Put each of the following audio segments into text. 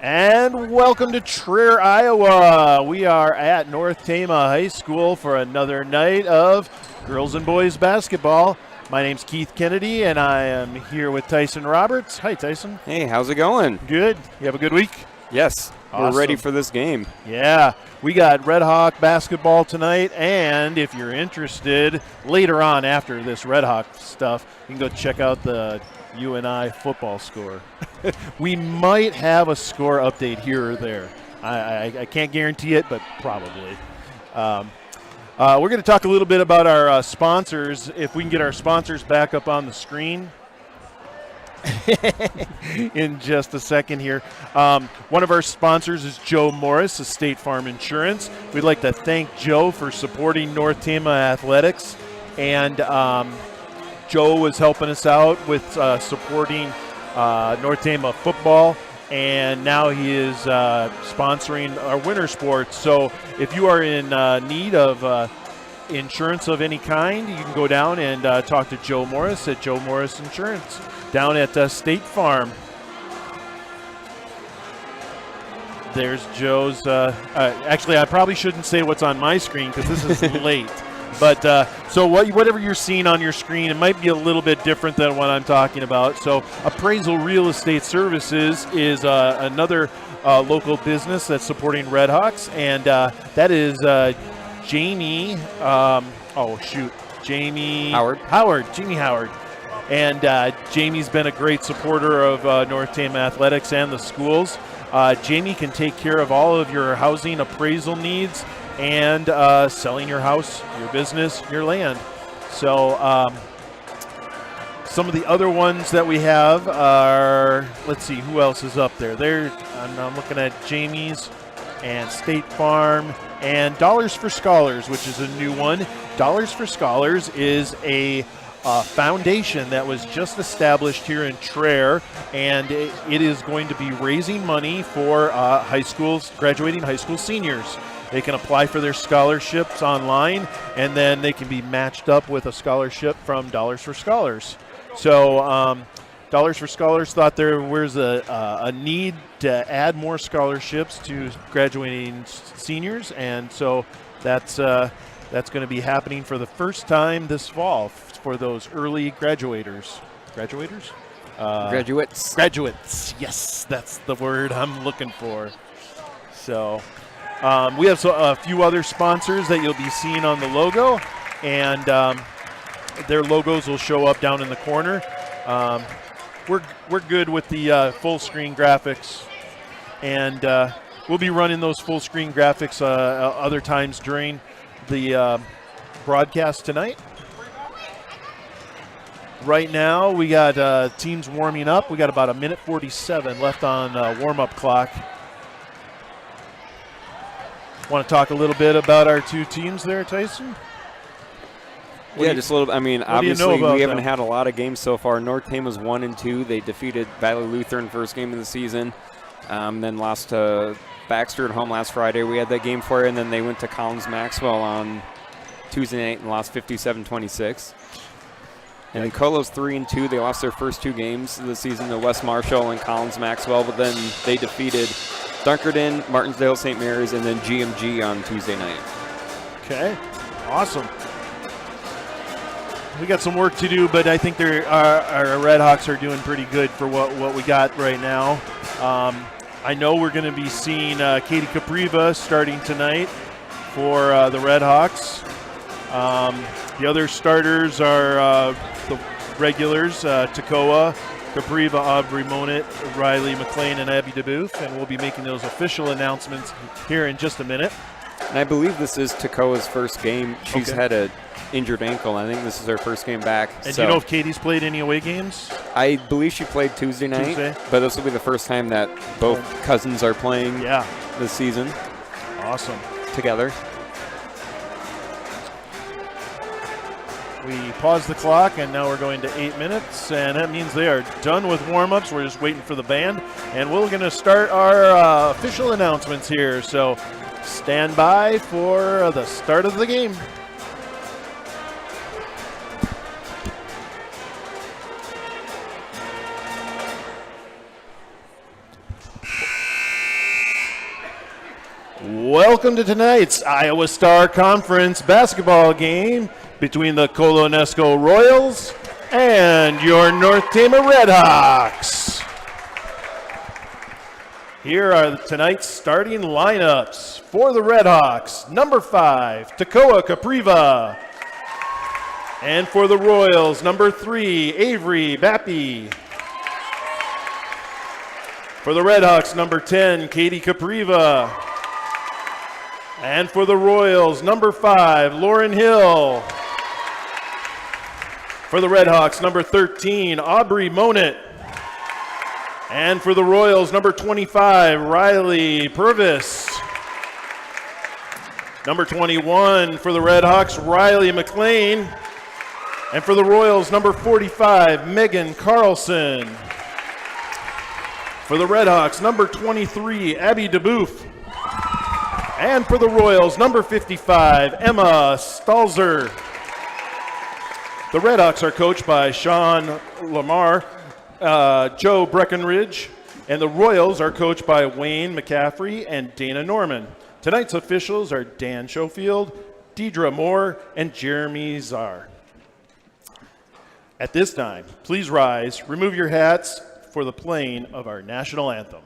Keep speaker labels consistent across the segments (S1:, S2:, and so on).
S1: And welcome to Traer, Iowa. We are at North Tama High School for another night of girls and boys basketball. My name's Keith Kennedy, and I am here with Tyson Roberts. Hi, Tyson.
S2: Hey, how's it going?
S1: Good. You have a good week?
S2: Yes,
S1: Awesome.
S2: We're ready for this game.
S1: Yeah, we got Red Hawk basketball tonight, and if you're interested, later on after this Red Hawk stuff, you can go check out the UNI football score. We might have a score update here or there. I can't guarantee it, but probably. We're going to talk a little bit about our sponsors. If we can get our sponsors back up on the screen in just a second here. One of our sponsors is Joe Morris of State Farm Insurance. We'd like to thank Joe for supporting North Tama Athletics. And Joe was helping us out with supporting North Tama football, and now he is sponsoring our winter sports. So if you are in need of insurance of any kind, you can go down and talk to Joe Morris at Joe Morris Insurance down at State Farm. There's Joe's. Actually, I probably shouldn't say what's on my screen because this is late. But so whatever you're seeing on your screen, it might be a little bit different than what I'm talking about. So Appraisal Real Estate Services is another local business that's supporting Red Hawks, and that is Jamie. Jamie Howard. Jamie Howard. And Jamie's been a great supporter of North Tama Athletics and the schools. Jamie can take care of all of your housing appraisal needs and selling your house, your business, your land. So some of the other ones that we have are, let's see, who else is up there? I'm looking at Jamie's and State Farm and Dollars for Scholars, which is a new one. Dollars for Scholars is a foundation that was just established here in Traer, and it is going to be raising money for graduating high school seniors. They can apply for their scholarships online, and then they can be matched up with a scholarship from Dollars for Scholars. So Dollars for Scholars thought there was a need to add more scholarships to graduating seniors, and so that's going to be happening for the first time this fall for those early graduates. Graduates. Yes, that's the word I'm looking for. So we have a few other sponsors that you'll be seeing on the logo, and their logos will show up down in the corner. We're good with the full screen graphics, and we'll be running those full screen graphics other times during the broadcast tonight. Right now, we got teams warming up. We got about 1:47 left on warm-up clock. Want to talk a little bit about our two teams there, Tyson?
S2: Just a little. I mean, obviously we haven't had a lot of games so far. North Tama's 1-2. They defeated Valley Lutheran first game of the season, then lost to Baxter at home last Friday. We had that game for you, and then they went to Collins-Maxwell on Tuesday night and lost 57-26. And then Colo's 3-2. They lost their first two games of the season to West Marshall and Collins-Maxwell, but then they defeated Dunkerton, Martinsdale, St. Mary's, and then GMG on Tuesday night. Okay,
S1: awesome. We got some work to do, but I think our Red Hawks are doing pretty good for what we got right now. I know we're going to be seeing Katie Capriva starting tonight for the Red Hawks. The other starters are the regulars, Takoa, Capriva, Aubrey Monett, Riley McLean, and Abby DeBooth, and we'll be making those official announcements here in just a minute.
S2: And I believe this is Takoa's first game. She's had an injured ankle. I think this is her first game back.
S1: And do you know if Katie's played any away games?
S2: I believe she played Tuesday night, but this will be the first time that both cousins are playing this season.
S1: Awesome.
S2: Together.
S1: We paused the clock, and now we're going to 8 minutes, and that means they are done with warm-ups. We're just waiting for the band, and we're going to start our official announcements here. So stand by for the start of the game. Welcome to tonight's Iowa Star Conference basketball game between the Colo-Nesco Royals and your North Tama Redhawks. Here are tonight's starting lineups. For the Redhawks, number 5, Tekoa Capriva. And for the Royals, number 3, Avery Bappy. For the Redhawks, number 10, Katie Capriva. And for the Royals, number 5, Lauren Hill. For the Redhawks, number 13, Aubrey Monett. And for the Royals, number 25, Riley Purvis. Number 21 for the Redhawks, Riley McLean. And for the Royals, number 45, Megan Carlson. For the Redhawks, number 23, Abby DeBoof. And for the Royals, number 55, Emma Stalzer. The Redhawks are coached by Sean Lamar, Joe Breckenridge, and the Royals are coached by Wayne McCaffrey and Dana Norman. Tonight's officials are Dan Schofield, Deidre Moore, and Jeremy Czar. At this time, please rise, remove your hats for the playing of our national anthem.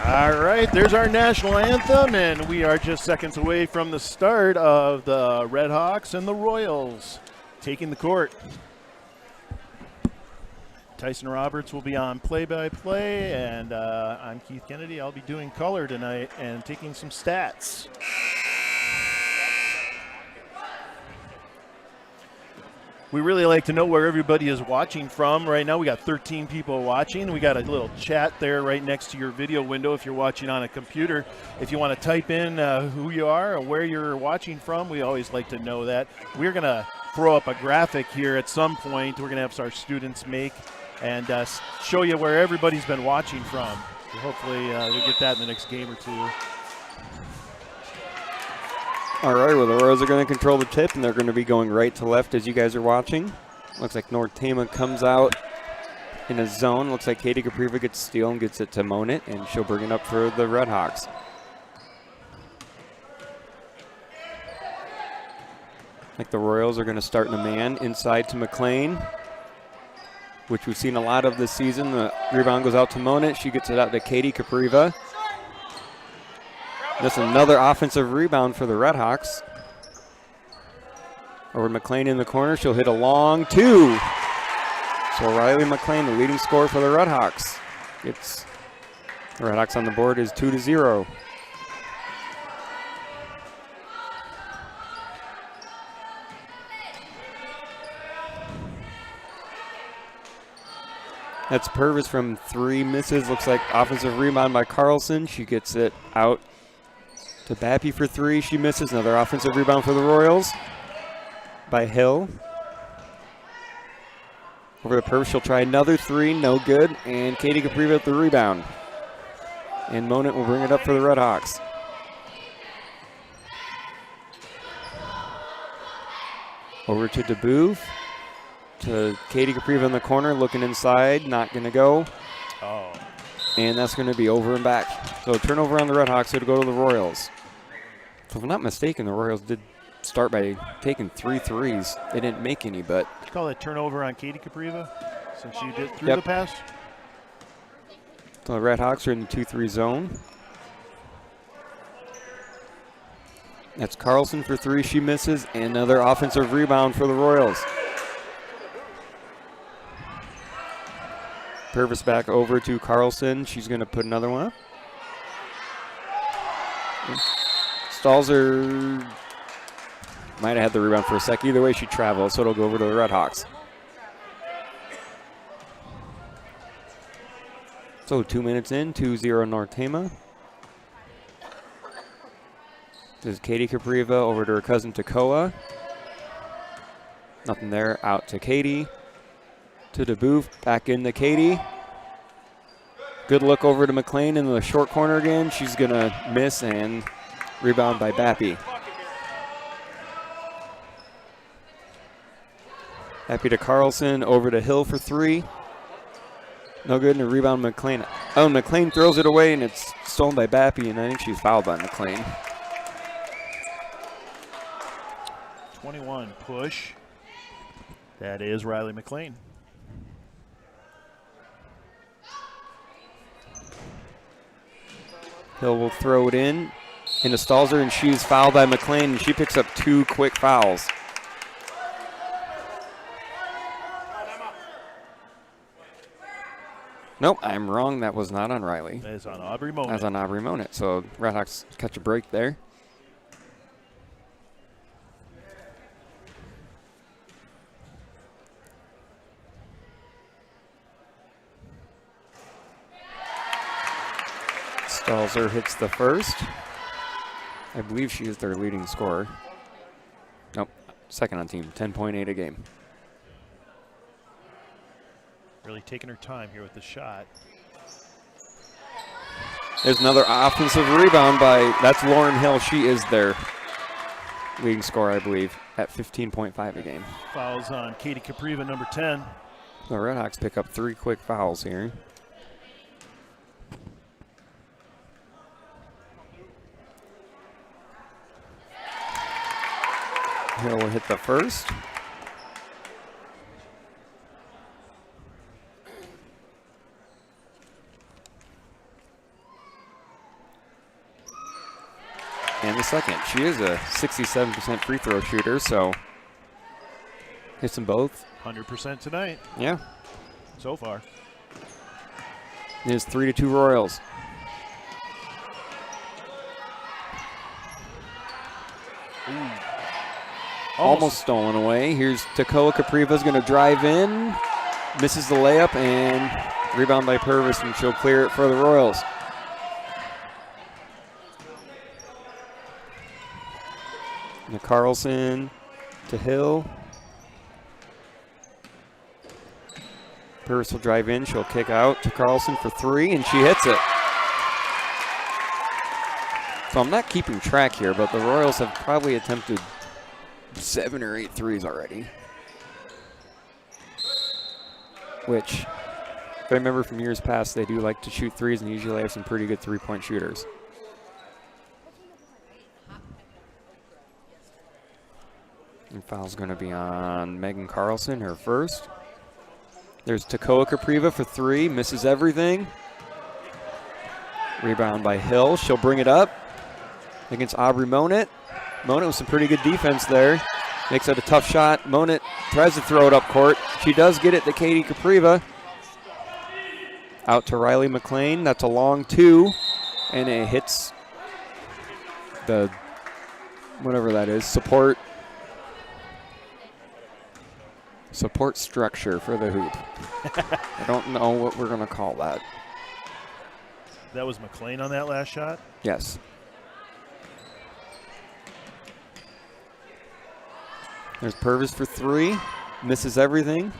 S1: All right, there's our national anthem, and we are just seconds away from the start of the Redhawks and the Royals taking the court. Tyson Roberts will be on play-by-play, and I'm Keith Kennedy. I'll be doing color tonight and taking some stats. We really like to know where everybody is watching from. Right now we got 13 people watching. We got a little chat there right next to your video window if you're watching on a computer. If you want to type in who you are or where you're watching from, we always like to know that. We're going to throw up a graphic here at some point we're going to have our students make and show you where everybody's been watching from. So hopefully we'll get that in the next game or two.
S2: All right, well, the Royals are going to control the tip, and they're going to be going right to left as you guys are watching. Looks like North Tama comes out in a zone. Looks like Katie Capriva gets steal and gets it to Monett, and she'll bring it up for the Redhawks. Like the Royals are going to start in a man inside to McLean, which we've seen a lot of this season. The rebound goes out to Monett. She gets it out to Katie Capriva. That's another offensive rebound for the Redhawks. Over McLean in the corner. She'll hit a long two. So Riley McLean, the leading scorer for the Redhawks. It's the Redhawks on the board is 2-0. That's Purvis from 3 misses. Looks like offensive rebound by Carlson. She gets it out to Bappy for 3. She misses. Another offensive rebound for the Royals by Hill. Over to Purvis. She'll try another 3. No good. And Katie Capriva with the rebound. And Monett will bring it up for the Redhawks. Over to DeBoof. To Katie Capriva in the corner. Looking inside. Not going to go.
S1: Oh.
S2: And that's going to be over and back. So turnover on the Redhawks. It'll go to the Royals. If I'm not mistaken, the Royals did start by taking 3 threes. They didn't make any, but.
S1: Did you call that turnover on Katie Capriva since she did through the pass?
S2: So the Red Hawks are in the 2-3 zone. That's Carlson for 3. She misses. And another offensive rebound for the Royals. Purvis back over to Carlson. She's going to put another one up. Stalzer might have had the rebound for a sec. Either way, she traveled, so it'll go over to the Red Hawks. So 2 minutes in, 2-0 North Tama. This is Katie Capriva over to her cousin Takoa. Nothing there, out to Katie. To DeBoof, back into Katie. Good look over to McLean in the short corner again. She's gonna miss and rebound by Bappy. Bappy to Carlson, over to Hill for 3. No good, and a rebound McLean. Oh, McLean throws it away, and it's stolen by Bappy, and I think she's fouled by McLean.
S1: 21 push. That is Riley McLean.
S2: Hill will throw it in into Stalzer, and she's fouled by McLean, and she picks up 2 quick fouls. Nope, I'm wrong. That was not on Riley.
S1: That is on Aubrey Monet.
S2: That's on Aubrey Monet. So Red Hawks catch a break there. Stalzer hits the first. I believe she is their leading scorer. Nope, second on team, 10.8 a game.
S1: Really taking her time here with the shot.
S2: There's another offensive rebound by, that's Lauren Hill. She is their leading scorer, I believe, at 15.5 a game.
S1: Fouls on Katie Capriva, number 10.
S2: The Red Hawks pick up 3 quick fouls here. Hill will hit the first. And the second. She is a 67% free throw shooter, so hits them both.
S1: 100% tonight.
S2: Yeah.
S1: So far.
S2: It is 3-2 Royals.
S1: Ooh.
S2: Almost stolen away. Here's Takoa Capriva's going to drive in. Misses the layup, and rebound by Purvis, and she'll clear it for the Royals. And Carlson to Hill. Purvis will drive in. She'll kick out to Carlson for 3, and she hits it. So I'm not keeping track here, but the Royals have probably attempted 7 or 8 threes already. Which, if I remember from years past, they do like to shoot threes and usually have some pretty good three-point shooters. And foul's going to be on Megan Carlson, her first. There's Takoa Capriva for 3, misses everything. Rebound by Hill. She'll bring it up against Aubrey Monet. Monet with some pretty good defense there. Makes it a tough shot. Monet tries to throw it up court. She does get it to Katie Capriva. Out to Riley McLean. That's a long 2. And it hits the, whatever that is, support structure for the hoop. I don't know what we're going to call that.
S1: That was McLean on that last shot?
S2: Yes. There's Purvis for 3. Misses everything.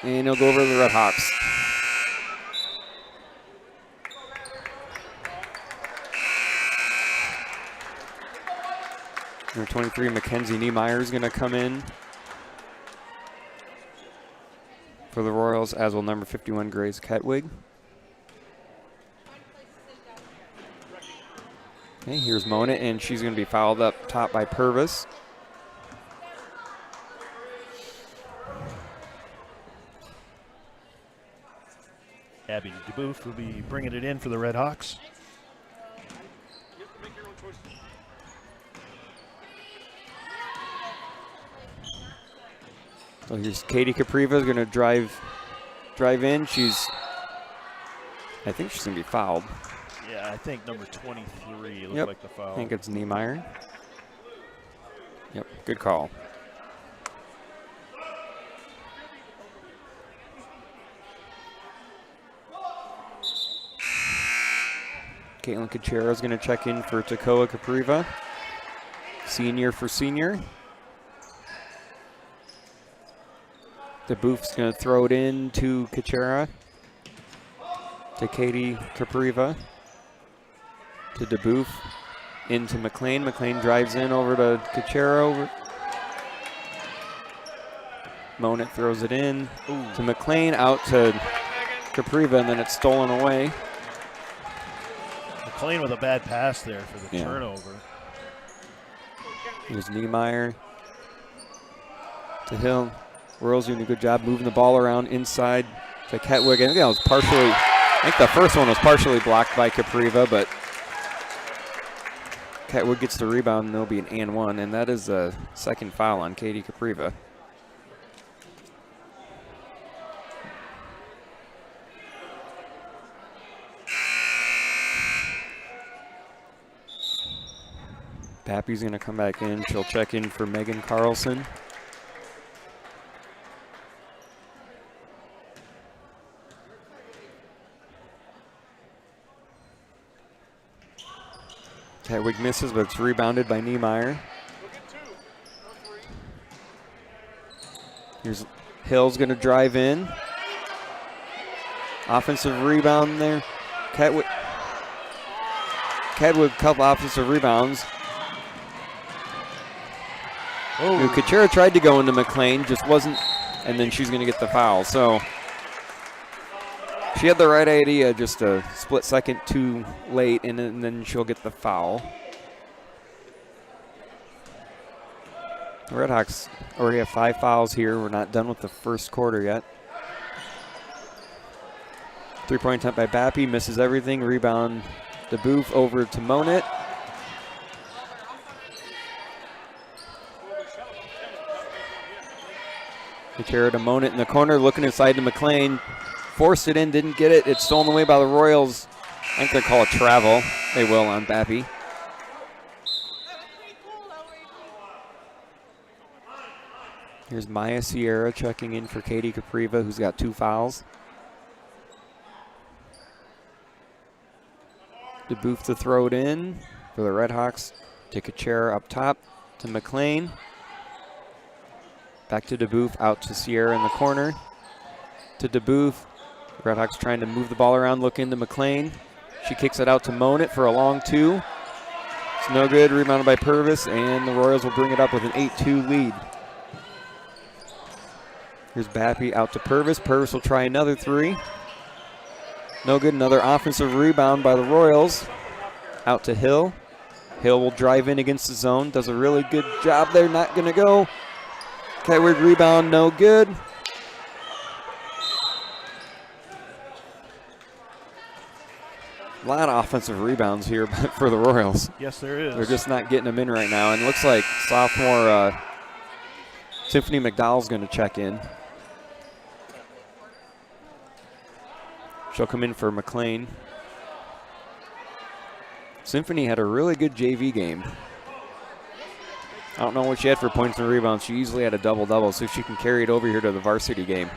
S2: And he'll go over to the Red Hawks. Number 23, Mackenzie Niemeyer is going to come in for the Royals, as will number 51, Grace Ketwig. Okay, here's Mona, and she's going to be fouled up top by Purvis.
S1: Abby DeBoof will be bringing it in for the Red Hawks.
S2: So here's Katie Capriva going to drive in. I think she's going to be fouled.
S1: Yeah, I think number 23 looked
S2: Yep.
S1: like the foul.
S2: I think it's Niemeyer. Yep, good call. Caitlin Cachero is going to check in for Takoa Capriva. Senior for senior. DeBoof's going to throw it in to Cachera. To Katie Capriva. To DeBoof. Into McLean. McLean drives in over to Cachero. Monett throws it in to McLean. Out to Capriva, and then it's stolen away.
S1: McLean with a bad pass there for the turnover.
S2: Here's Niemeyer to Hill. Royals doing a good job moving the ball around inside to Ketwig. I think that was I think the first one was partially blocked by Capriva, but Ketwig gets the rebound, and there'll be an and one, and that is a second foul on Katie Capriva. Pappy's going to come back in. She'll check in for Megan Carlson. Hedwig misses, but it's rebounded by Niemeyer. Here's Hill's going to drive in. Offensive rebound there. Kedwig, couple offensive rebounds. Cachera tried to go into McLean, just wasn't, and then she's going to get the foul. So she had the right idea, just a split second too late, and then she'll get the foul. The Red Hawks already have 5 fouls here. We're not done with the first quarter yet. 3-point attempt by Bappy, misses everything. Rebound, DeBoof over to Monett. Cachera to Monett in the corner, looking inside to McLean. Forced it in, didn't get it. It's stolen away by the Royals. I think they'll call it travel. They will on Bappy. Here's Maya Sierra checking in for Katie Capriva, who's got 2 fouls. DeBoof to throw it in for the Red Hawks. To Cachera up top to McLean. Back to DeBoof, out to Sierra in the corner. To DeBoof. Red Hawks trying to move the ball around, look into McLean. She kicks it out to Monett for a long 2. It's no good, rebounded by Purvis, and the Royals will bring it up with an 8-2 lead. Here's Bappy out to Purvis. Purvis will try another 3. No good, another offensive rebound by the Royals. Out to Hill. Hill will drive in against the zone, does a really good job there, not gonna go. Kedwig rebound, no good. A lot of offensive rebounds here for the Royals.
S1: Yes, there is.
S2: They're just not getting them in right now. And it looks like sophomore Symphony McDowell's going to check in. She'll come in for McLean. Symphony had a really good JV game. I don't know what she had for points and rebounds. She usually had a double-double, so she can carry it over here to the varsity game.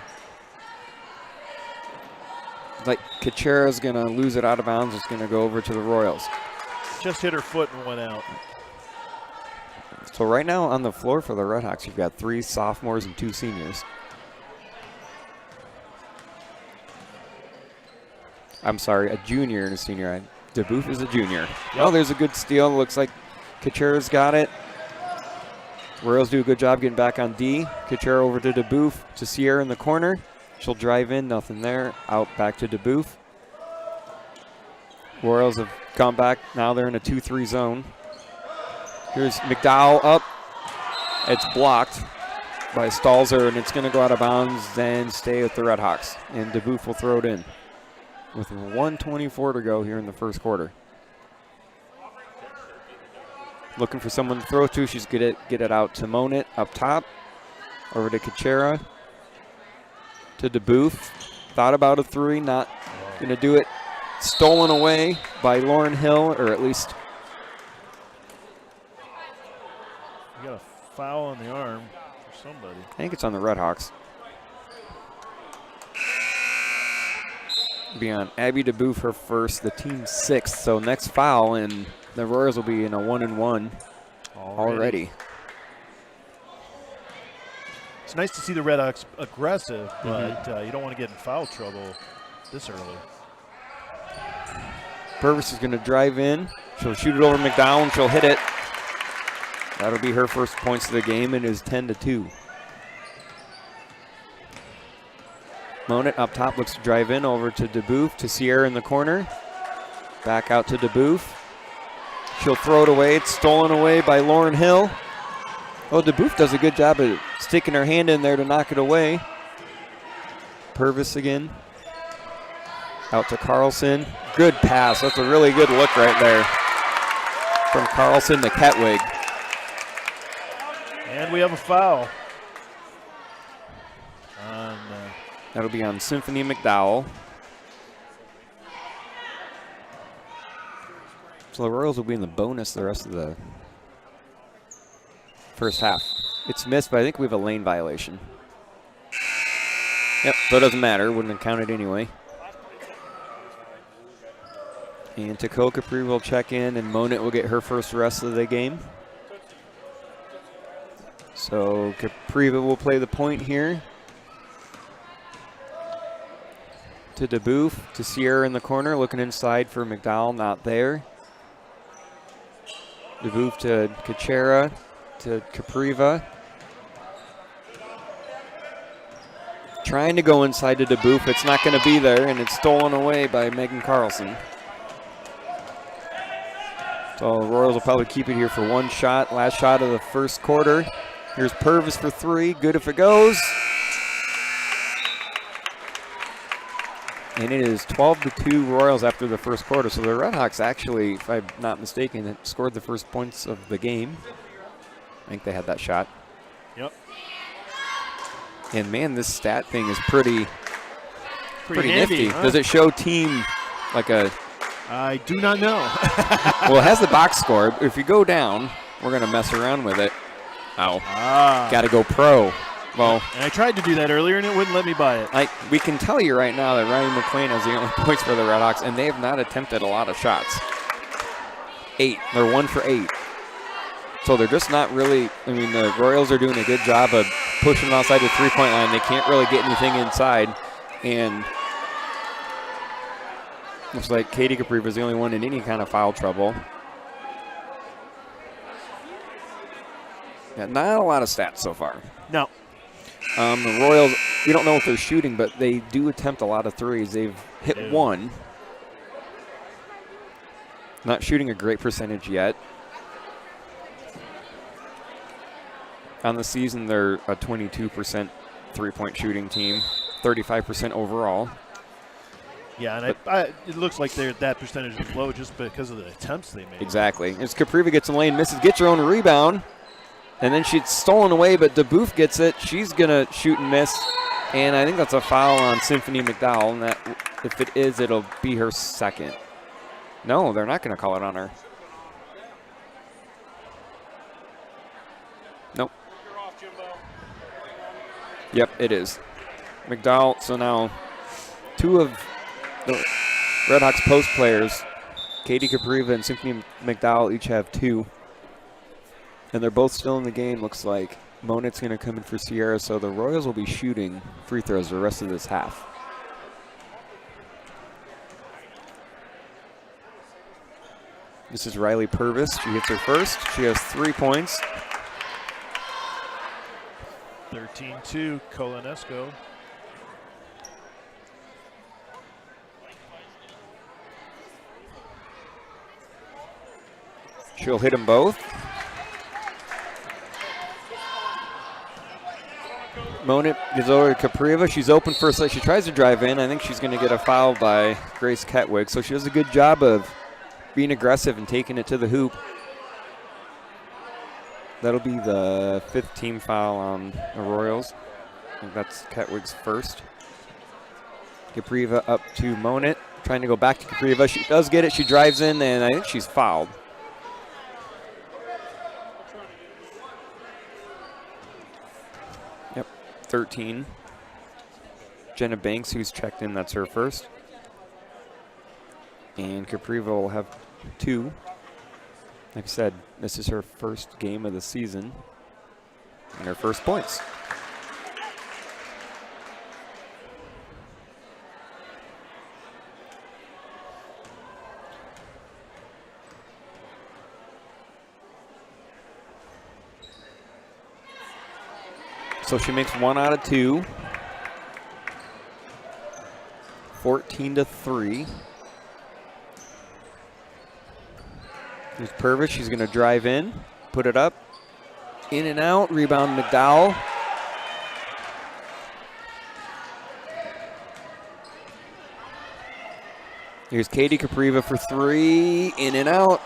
S2: Like Cachera's going to lose it out of bounds. It's going to go over to the Royals.
S1: Just hit her foot and went out.
S2: So right now on the floor for the Red Hawks, you've got 3 sophomores and 2 seniors. I'm sorry, a junior and a senior. DeBoof is a junior. Yep. Oh, there's a good steal. Looks like Cachera's got it. Royals do a good job getting back on D. Cachera over to DeBoof to Sierra in the corner. She'll drive in, nothing there. Out back to DeBoof. Royals have gone back. Now they're in a 2-3 zone. Here's McDowell up. It's blocked by Stalzer, and it's going to go out of bounds and stay with the Redhawks. And DeBoof will throw it in with 1:24 to go here in the first quarter. Looking for someone to throw to. She's going to get it out to Monit up top. Over to Kuchera. To DeBoof. Thought about a three. Not going to do it. Stolen away by Lauren Hill, or at least.
S1: You got a foul on the arm for somebody.
S2: I think it's on the Redhawks. Be on Abby DeBoof, her first, the team's sixth. So next foul, and the Royals will be in a 1-and-1 already.
S1: It's nice to see the Redhawks aggressive, but you don't want to get in foul trouble this early.
S2: Purvis is going to drive in. She'll shoot it over McDowell, and she'll hit it. That'll be her first points of the game, and is 10-2. Monit up top looks to drive in over to DeBoof, to Sierra in the corner. Back out to DeBoof. She'll throw it away. It's stolen away by Lauren Hill. Oh, DeBoof does a good job of sticking her hand in there to knock it away. Purvis again. Out to Carlson. Good pass. That's a really good look right there. From Carlson to Ketwig.
S1: And we have a foul.
S2: That'll be on Symphony McDowell. So the Royals will be in the bonus the rest of the first half. It's missed, but I think we have a lane violation. Yep, so it doesn't matter. Wouldn't have counted anyway. And Takoko Capri will check in, and Monit will get her first rest of the game. So Capriva will play the point here. To DeBoof, to Sierra in the corner, looking inside for McDowell, not there. DeBoof to Kuchera, to Capriva. Trying to go inside to DeBoof, it's not going to be there, and it's stolen away by Megan Carlson. So the Royals will probably keep it here for one shot, last shot of the first quarter. Here's Purvis for three, good if it goes. And it is 12-2 Royals after the first quarter. So the Redhawks actually, if I'm not mistaken, scored the first points of the game. I think they had that shot.
S1: Yep.
S2: And man, this stat thing is pretty
S1: handy,
S2: nifty.
S1: Huh?
S2: Does it show team like a?
S1: I do not know.
S2: Well, it has the box score. If you go down, we're going to mess around with it. Ow. Got to go pro. Well,
S1: and I tried to do that earlier, and it wouldn't let me buy it.
S2: We can tell you right now that Ryan McLean has the only points for the Redhawks, and they have not attempted a lot of shots. 8. They're 1 for 8. So they're just not really, I mean, the Royals are doing a good job of pushing outside the three-point line. They can't really get anything inside. And looks like Katie Capriva is the only one in any kind of foul trouble. Yeah, not a lot of stats so far.
S1: No.
S2: The Royals, we don't know if they're shooting, but they do attempt a lot of threes. They've hit one. Not shooting a great percentage yet. On the season, they're a 22% three-point shooting team, 35% overall.
S1: Yeah, and it looks like that percentage is low just because of the attempts they made.
S2: Exactly. As Capriva gets in lane, misses, gets her own rebound. And then she's stolen away, but DeBoof gets it. She's going to shoot and miss. And I think that's a foul on Symphony McDowell. And that, if it is, it'll be her second. No, they're not going to call it on her. Nope. Yep, it is. McDowell, so now 2 of the Redhawks post players, Katie Capriva and Symphony McDowell, each have 2. And they're both still in the game, looks like. Monit's going to come in for Sierra, so the Royals will be shooting free throws the rest of this half. This is Riley Purvis. She hits her first. She has 3 points.
S1: 13-2, Colo-Nesco.
S2: She'll hit them both. Monit gives over to Capriva. She's open for a set. She tries to drive in. I think she's going to get a foul by Grace Ketwig. So she does a good job of being aggressive and taking it to the hoop. That'll be the 5th team foul on the Royals. I think that's Ketwig's first. Capriva up to Monit, trying to go back to Capriva. She does get it. She drives in, and I think she's fouled. Yep, 13. Jenna Banks, who's checked in, that's her first. And Capriva will have 2. Like I said, this is her first game of the season and her first points. So she makes 1 out of 2. 14-3. Here's Purvis. She's going to drive in, put it up, in and out. Rebound McDowell. Here's Katie Capriva for 3, in and out.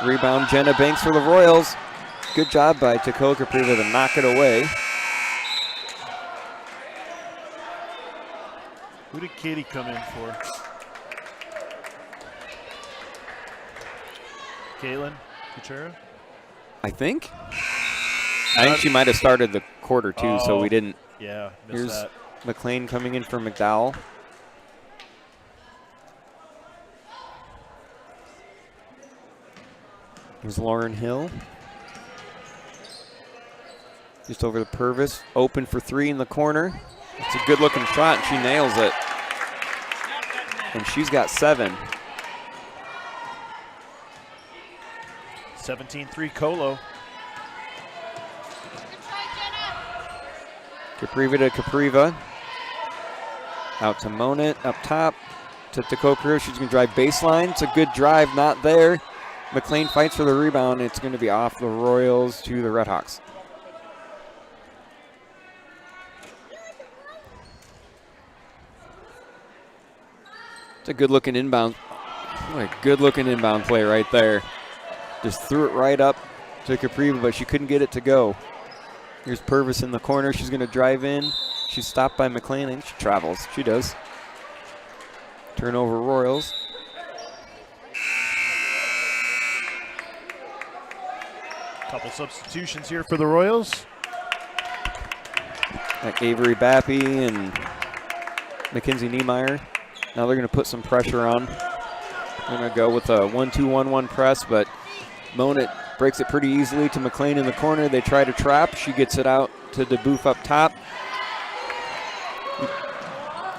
S2: Rebound Jenna Banks for the Royals. Good job by Takoa Capriva to knock it away.
S1: Who did Katie come in for? Caitlin Kuchera?
S2: I think she might have started the quarter too, so we didn't.
S1: Yeah, missed
S2: Here's
S1: that.
S2: McLean coming in for McDowell. Here's Lauren Hill. Just over to Purvis, open for 3 in the corner. It's a good looking shot, and she nails it. And she's got 7.
S1: 17-3 Colo.
S2: Capriva to Capriva. Out to Monit, up top to Takoa. She's going to drive baseline. It's a good drive, not there. McLean fights for the rebound. It's going to be off the Royals to the Redhawks. It's a good-looking inbound. What a good-looking inbound play right there. Just threw it right up to Capriva, but she couldn't get it to go. Here's Purvis in the corner. She's going to drive in. She's stopped by McLean, and she travels. She does. Turnover Royals.
S1: Couple substitutions here for the Royals.
S2: Like Avery Bappy and Mackenzie Niemeyer. Now they're going to put some pressure on. They're going to go with a 1-2-1-1 press, but Monit breaks it pretty easily to McLean in the corner. They try to trap. She gets it out to DeBoof up top.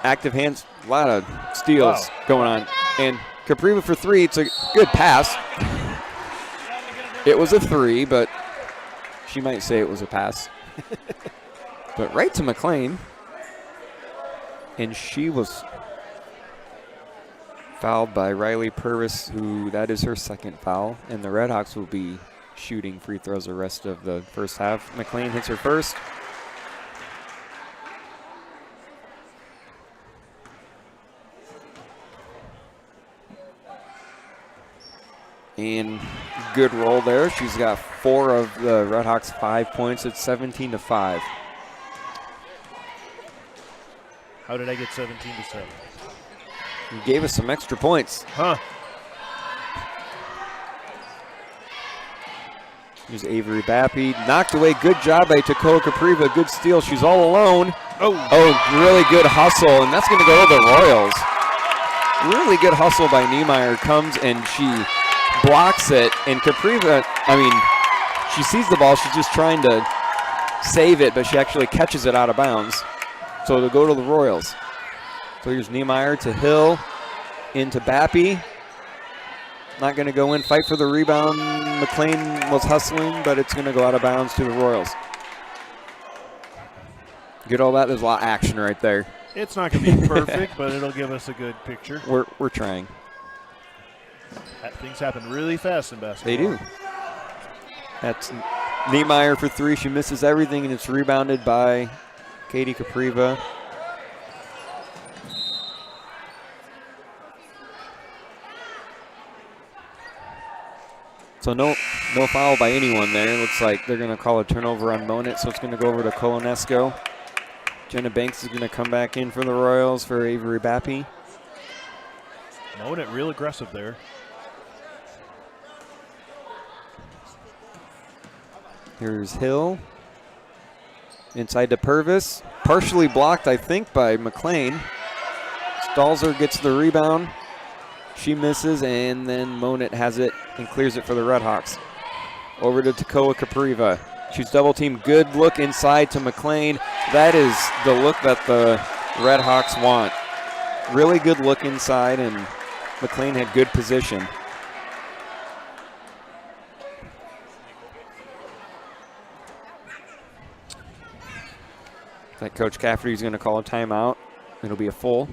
S2: Active hands, a lot of steals going on. And Capriva for 3, it's a good pass. It was a 3, but she might say it was a pass. But right to McLean. And she was fouled by Riley Purvis, who that is her second foul. And the Redhawks will be shooting free throws the rest of the first half. McLean hits her first. And good roll there. She's got 4 of the Redhawks' 5 points. It's 17-5.
S1: How did I get 17-7?
S2: You gave us some extra points.
S1: Huh.
S2: Here's Avery Bappy. Knocked away. Good job by Takoa Capriva. Good steal. She's all alone. Oh, really good hustle. And that's going to go to the Royals. Really good hustle by Niemeyer. Comes and she blocks it. And Capriva, she sees the ball. She's just trying to save it, but she actually catches it out of bounds. So it'll go to the Royals. So here's Niemeyer to Hill, into Bappy. Not going to go in, fight for the rebound. McLean was hustling, but it's going to go out of bounds to the Royals. Get all that? There's a lot of action right there.
S1: It's not going to be perfect, but it'll give us a good picture.
S2: We're trying.
S1: Things happen really fast in basketball.
S2: They do. That's Niemeyer for 3. She misses everything, and it's rebounded by Katie Capriva. So no foul by anyone there. Looks like they're going to call a turnover on Monett, so it's going to go over to Colo-Nesco. Jenna Banks is going to come back in for the Royals for Avery Bappy.
S1: Monett real aggressive there.
S2: Here's Hill. Inside to Purvis. Partially blocked, I think, by McLean. Stalzer gets the rebound. She misses, and then Monett has it and clears it for the Redhawks. Over to Takoa Capriva. She's double teamed. Good look inside to McLean. That is the look that the Redhawks want. Really good look inside, and McLean had good position. Like Coach Cafferty's going to call a timeout. It'll be a full.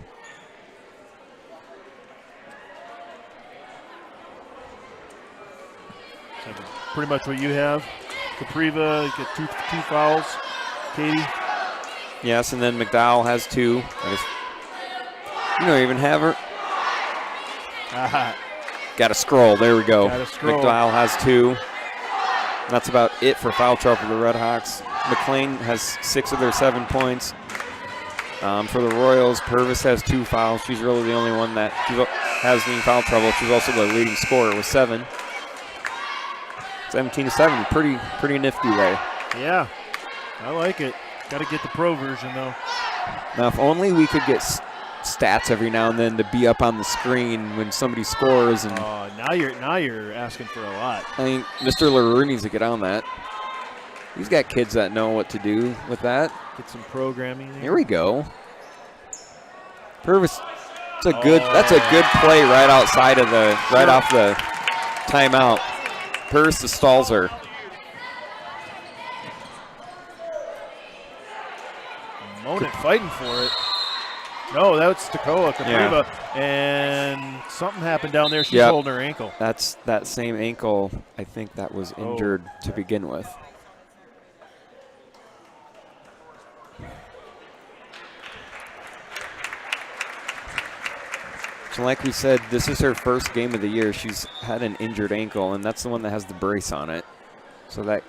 S1: Pretty much what you have. Capriva, you get two fouls. Katie?
S2: Yes, and then McDowell has 2. You don't even have her. Got to scroll. There we go. McDowell has 2. That's about it for foul trouble for the Redhawks. McLean has 6 of their 7 points. For the Royals, Purvis has 2 fouls. She's really the only one that has any foul trouble. She's also the leading scorer with 7. 17-7, pretty nifty there.
S1: Yeah, I like it. Got to get the pro version though.
S2: Now, if only we could get stats every now and then to be up on the screen when somebody scores. And
S1: now you're asking for a lot.
S2: I mean, Mr. LaRue needs to get on that. He's got kids that know what to do with that.
S1: Get some programming.
S2: Here we go. Purvis. That's a good play right outside of off the timeout. Purvis to Stalzer.
S1: Monett fighting for it. No, that's Takoa Capriva, and something happened down there. She's holding her ankle.
S2: That's that same ankle. I think that was injured to begin with. So like we said, this is her first game of the year. She's had an injured ankle, and that's the one that has the brace on it. So that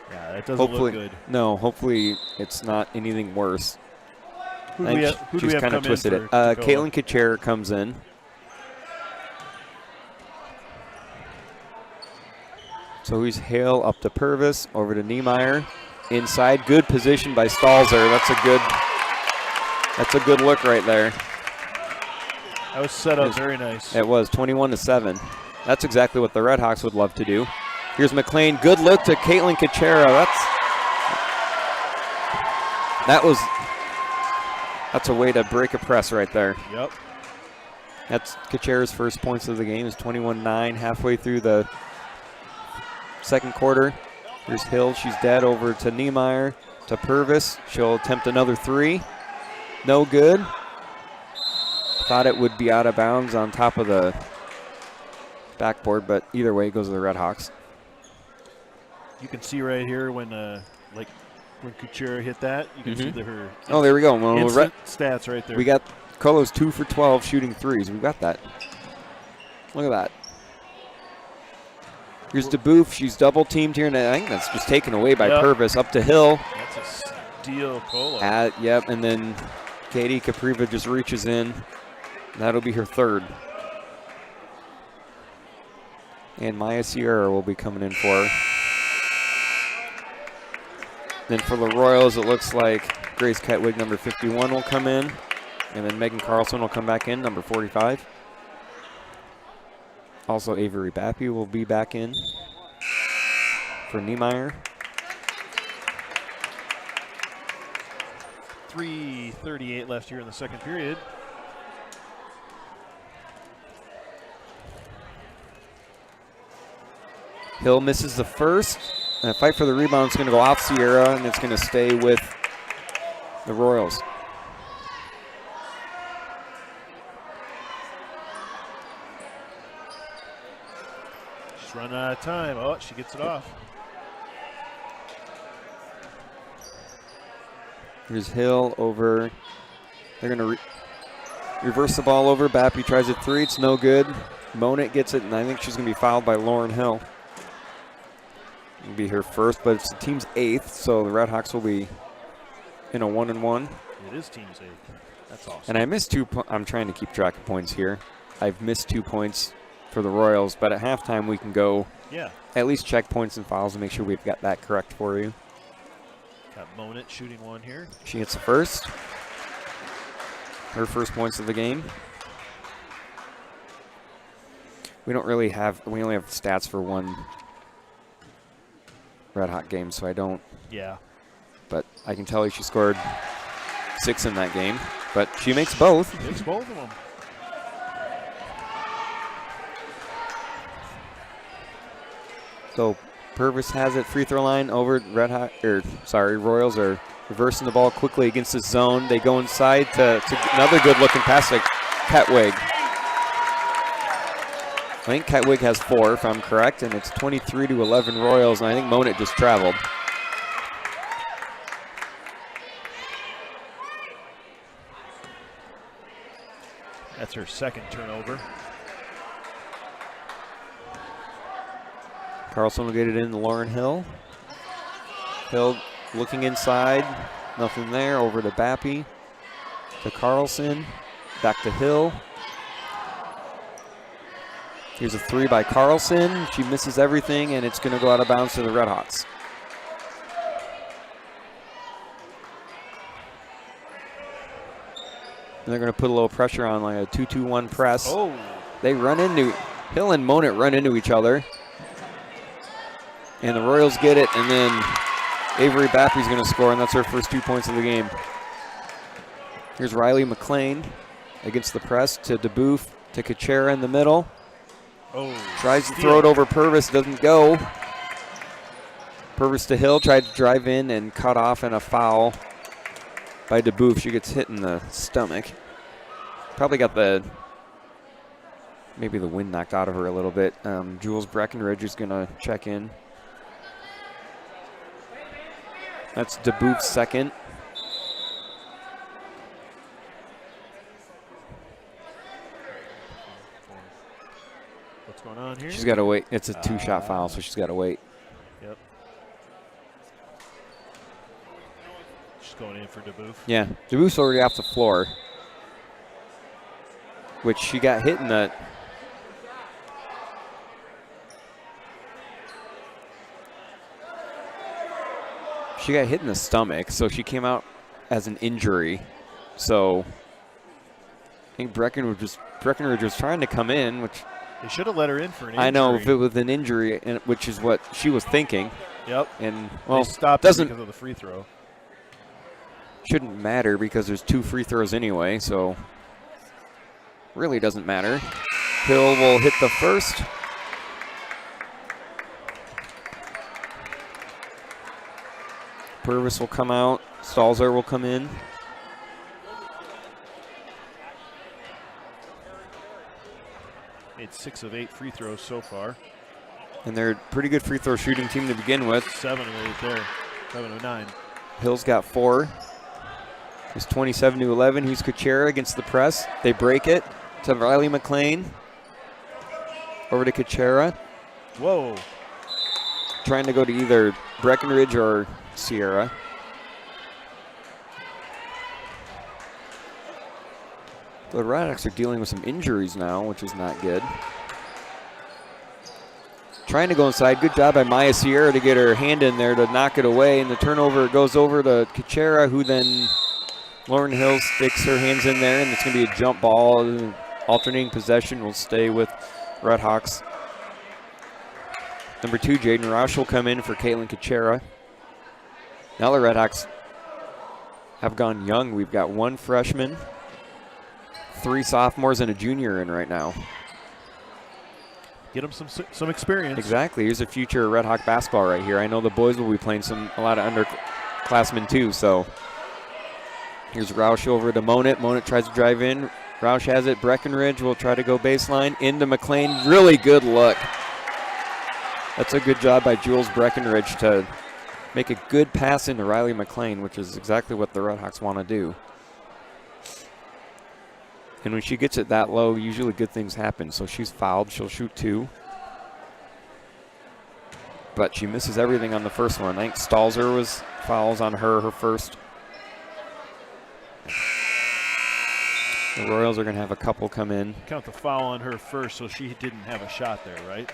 S1: that doesn't look good.
S2: No, hopefully it's not anything worse.
S1: Who do we have
S2: kind of twisted it. Caitlin Kacher comes in. So he's Hale up to Purvis, over to Niemeyer. Inside, good position by Stalzer. That's a good look right there.
S1: That was set up very nice.
S2: It was 21-7. That's exactly what the Redhawks would love to do. Here's McLean. Good look to Caitlin Kachera. That's a way to break a press right there.
S1: Yep.
S2: That's Kachera's first points of the game. Is 21-9 halfway through the second quarter. Here's Hill. She's dead over to Niemeyer. To Purvis. She'll attempt another 3. No good. Thought it would be out of bounds on top of the backboard, but either way, it goes to the Redhawks.
S1: You can see right here when Kuchera hit that, you can see her.
S2: Oh, there we go. Well,
S1: stats right there.
S2: We got Colo's 2 for 12 shooting 3s. We got that. Look at that. Here's DeBoof. She's double teamed here, and I think that's just taken away by Purvis. Up to Hill.
S1: That's a steal, Colo.
S2: Yep, and then Katie Capriva just reaches in. That'll be her 3rd. And Maya Sierra will be coming in for her. Then for the Royals, it looks like Grace Ketwig, number 51, will come in. And then Megan Carlson will come back in, number 45. Also, Avery Bappy will be back in for Niemeyer.
S1: 3:38 left here in the second period.
S2: Hill misses the first. And a fight for the rebound is going to go off Sierra, and it's going to stay with the Royals.
S1: Just running out of time. Oh, she gets it off.
S2: Here's Hill over. They're going to reverse the ball over. Bappy tries a three. It's no good. Monit gets it, and I think she's going to be fouled by Lauren Hill. It'll be her first, but it's the team's 8th, so the Red Hawks will be in a 1-and-1.
S1: It is team's 8th. That's awesome.
S2: And I missed 2 I'm trying to keep track of points here. I've missed 2 points for the Royals, but at halftime we can go at least check points and fouls and make sure we've got that correct for you.
S1: Got Monit shooting one here.
S2: She hits the first. Her first points of the game. We only have stats for one Red Hawk game, so I don't.
S1: Yeah.
S2: But I can tell you she scored 6 in that game, but she makes both.
S1: Makes both of them.
S2: So Purvis has it, free throw line over Royals are reversing the ball quickly against the zone. They go inside to another good looking pass to Ketwig. I think Ketwig has 4 if I'm correct, and it's 23-11 Royals, and I think Monit just traveled.
S1: That's her second turnover.
S2: Carlson will get it in to Lauren Hill. Hill looking inside, nothing there. Over to Bappy, to Carlson, back to Hill. Here's a 3 by Carlson. She misses everything, and it's going to go out of bounds to the Red Hawks. And they're going to put a little pressure on, like a 2-2-1 press.
S1: Oh.
S2: They run into, Hill and Monit run into each other. And the Royals get it, and then Avery Bappy's going to score, and that's her first 2 points of the game. Here's Riley McLean against the press to DeBoof, to Kuchera in the middle.
S1: Oh,
S2: tries to throw it over Purvis, doesn't go. Purvis to Hill, tried to drive in and cut off, and a foul by DeBoof. She gets hit in the stomach. Probably got maybe the wind knocked out of her a little bit. Jules Breckenridge is going to check in. That's DeBoof's second.
S1: What's going on here?
S2: She's got to wait. It's a 2-shot foul, so she's got to wait.
S1: Yep. She's going in for DeBoof.
S2: Yeah, DeBoof's already off the floor, which she got hit in the. She got hit in the stomach, so she came out as an injury. So I think Breckenridge was trying to come in, which
S1: they should have let her in for an injury.
S2: I know, if it was an injury, which is what she was thinking.
S1: Yep.
S2: And well,
S1: they stopped it because of the free throw.
S2: Shouldn't matter because there's 2 free throws anyway, so really doesn't matter. Hill will hit the first. Purvis will come out. Stalzer will come in.
S1: Made 6 of 8 free throws so far.
S2: And they're a pretty good free throw shooting team to begin with.
S1: 7 of 8 there. 7 of 9.
S2: Hill's got 4. It's 27-11. Here's Kuchera against the press. They break it to Riley McLean. Over to Kuchera.
S1: Whoa.
S2: Trying to go to either Breckenridge or Sierra. The Red Hawks are dealing with some injuries now, which is not good. Trying to go inside. Good job by Maya Sierra to get her hand in there to knock it away. And the turnover goes over to Kuchera, who then Lauren Hill sticks her hands in there, and it's going to be a jump ball. Alternating possession will stay with Red Hawks. Number 2, Jaden Roush will come in for Caitlin Kuchera. Now the Red Hawks have gone young. We've got 1 freshman, 3 sophomores, and a junior in right now.
S1: Get them some experience.
S2: Exactly. Here's a future Red Hawk basketball right here. I know the boys will be playing a lot of underclassmen too. So here's Roush over to Monit. Monit tries to drive in. Roush has it. Breckenridge will try to go baseline into McLean. Really good look. That's a good job by Jules Breckenridge to make a good pass into Riley McLean, which is exactly what the Redhawks want to do. And when she gets it that low, usually good things happen. So she's fouled. She'll shoot 2. But she misses everything on the first one. I think Stalzer was fouls on her first. The Royals are going to have a couple come in.
S1: Count the foul on her first, so she didn't have a shot there, right?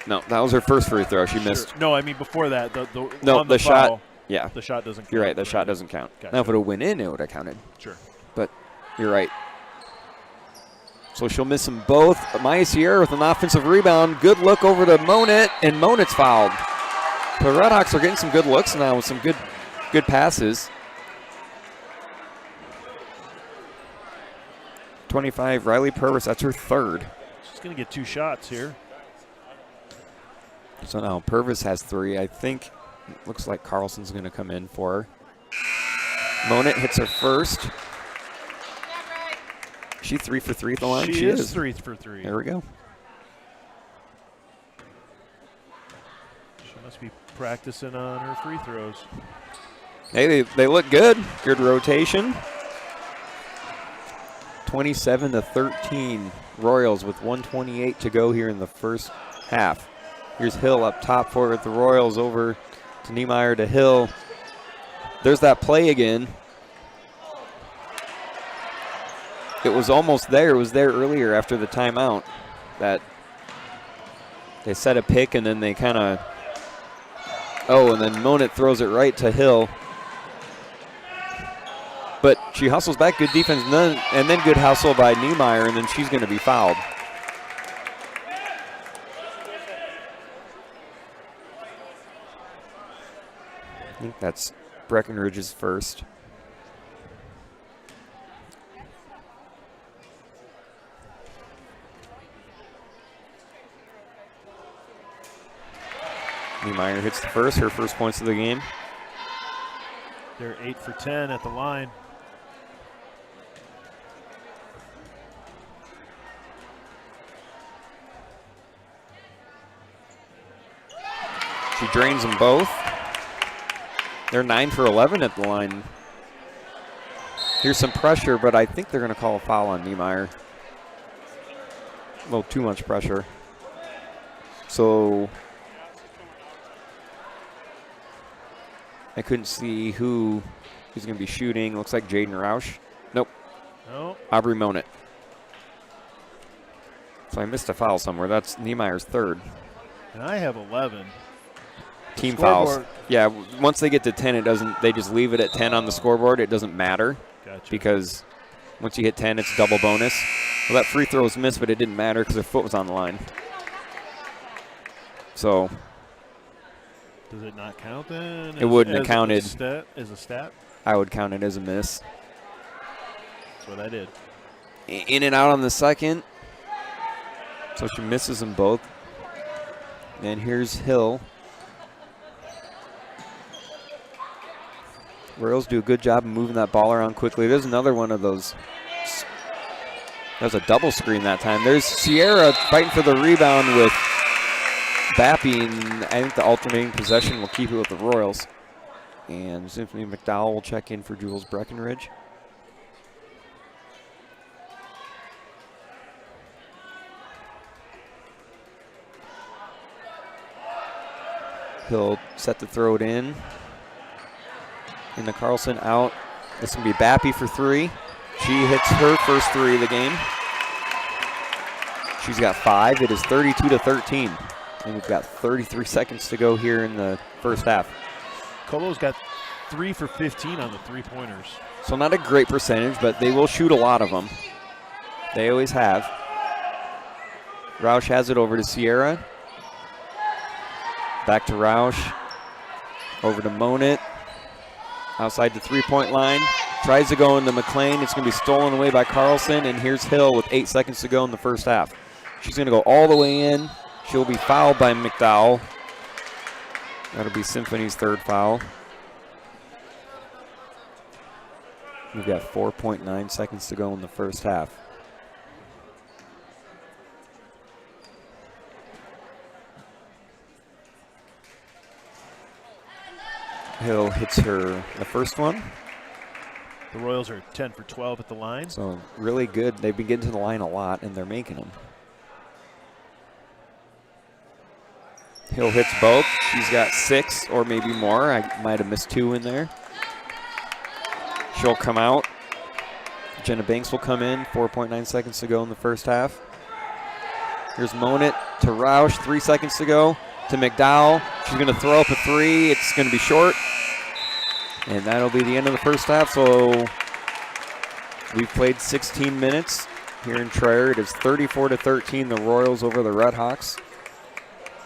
S2: No, that was her first free throw. She missed.
S1: No, I mean before that.
S2: The shot.
S1: Foul,
S2: yeah.
S1: The shot doesn't count.
S2: You're right. The shot doesn't count.
S1: Gotcha.
S2: Now, if it would have went in, it would have counted.
S1: Sure.
S2: But you're right. So she'll miss them both. Maya Sierra with an offensive rebound. Good look over to Monette, and Monette's fouled. The Redhawks are getting some good looks now with some good passes. 25, Riley Purvis, that's her third.
S1: She's going to get 2 shots here.
S2: So now Purvis has 3. I think it looks like Carlson's going to come in for her. Monette hits her first. Is she 3 for 3 at the line?
S1: She is 3 for 3.
S2: There we go.
S1: She must be practicing on her free throws.
S2: Hey, they look good. Good rotation. 27-13 Royals with 1:28 to go here in the first half. Here's Hill up top for it. The Royals over to Niemeyer to Hill. There's that play again. It was almost there. It was there earlier after the timeout. That they set a pick and then they kind of. Oh, and then Monette throws it right to Hill. But she hustles back, good defense, and then good hustle by Niemeyer, and then she's going to be fouled. I think that's Breckenridge's first. Niemeyer hits the first, her first points of the game.
S1: They're 8 for 10 at the line.
S2: She drains them both. They're 9 for 11 at the line. Here's some pressure, but I think they're going to call a foul on Niemeyer. A little too much pressure. So I couldn't see who is going to be shooting. Looks like Jaden Roush. Nope.
S1: No.
S2: Aubrey Monette. So I missed a foul somewhere. That's Niemeyer's third.
S1: And I have 11.
S2: Team fouls. Yeah, once they get to 10, it doesn't. They just leave it at 10 on the scoreboard. It doesn't matter.
S1: Gotcha.
S2: Because once you hit 10, it's double bonus. Well, that free throw was missed, but it didn't matter because her foot was on the line. So
S1: does it not count then?
S2: It wouldn't have counted.
S1: As a stat?
S2: I would count it as a miss.
S1: That's what I did.
S2: In and out on the second. So she misses them both. And here's Hill. Royals do a good job of moving that ball around quickly. There's another one of those. There's a double screen that time. There's Sierra fighting for the rebound with Bappy, and I think the alternating possession will keep it with the Royals. And Symphony McDowell will check in for Jules Breckenridge. He'll set to throw it in. Into Carlson out. This will be Bappy for three. She hits her first three of the game. She's got 5. It is 32-13. And we've got 33 seconds to go here in the first half.
S1: Colo's got 3 for 15 on the three-pointers.
S2: So not a great percentage, but they will shoot a lot of them. They always have. Roush has it over to Sierra. Back to Roush. Over to Monette. Outside the three-point line. Tries to go into McLean. It's going to be stolen away by Carlson. And here's Hill with 8 seconds to go in the first half. She's going to go all the way in. She'll be fouled by McDowell. That'll be Symphony's third foul. We've got 4.9 seconds to go in the first half. Hill hits the first one.
S1: The Royals are 10 for 12 at the line.
S2: So really good. They've been getting to the line a lot, and they're making them. Hill hits both. She's got 6 or maybe more. I might have missed 2 in there. She'll come out. Jenna Banks will come in. 4.9 seconds to go in the first half. Here's Monit to Roush. 3 seconds to go to McDowell. She's going to throw up a 3. It's going to be short. And that'll be the end of the first half. So we've played 16 minutes here in Traer. It is 34-13, the Royals over the Redhawks.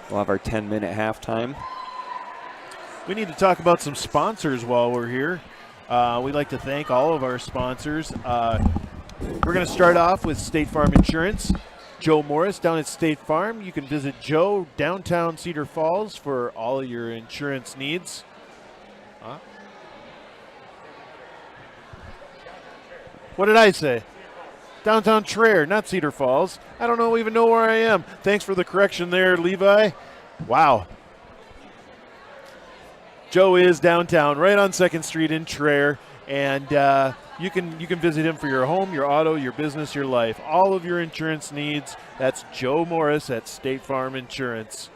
S2: We'll have our 10-minute halftime.
S1: We need to talk about some sponsors while we're here. We'd like to thank all of our sponsors. We're going to start off with State Farm Insurance. Joe Morris down at State Farm. You can visit Joe downtown Cedar Falls for all of your insurance needs. What did I say? Downtown Traer, not Cedar Falls. I don't even know where I am. Thanks for the correction there, Levi. Wow. Joe is downtown, right on 2nd Street in Traer, and you can visit him for your home, your auto, your business, your life. All of your insurance needs. That's Joe Morris at State Farm Insurance.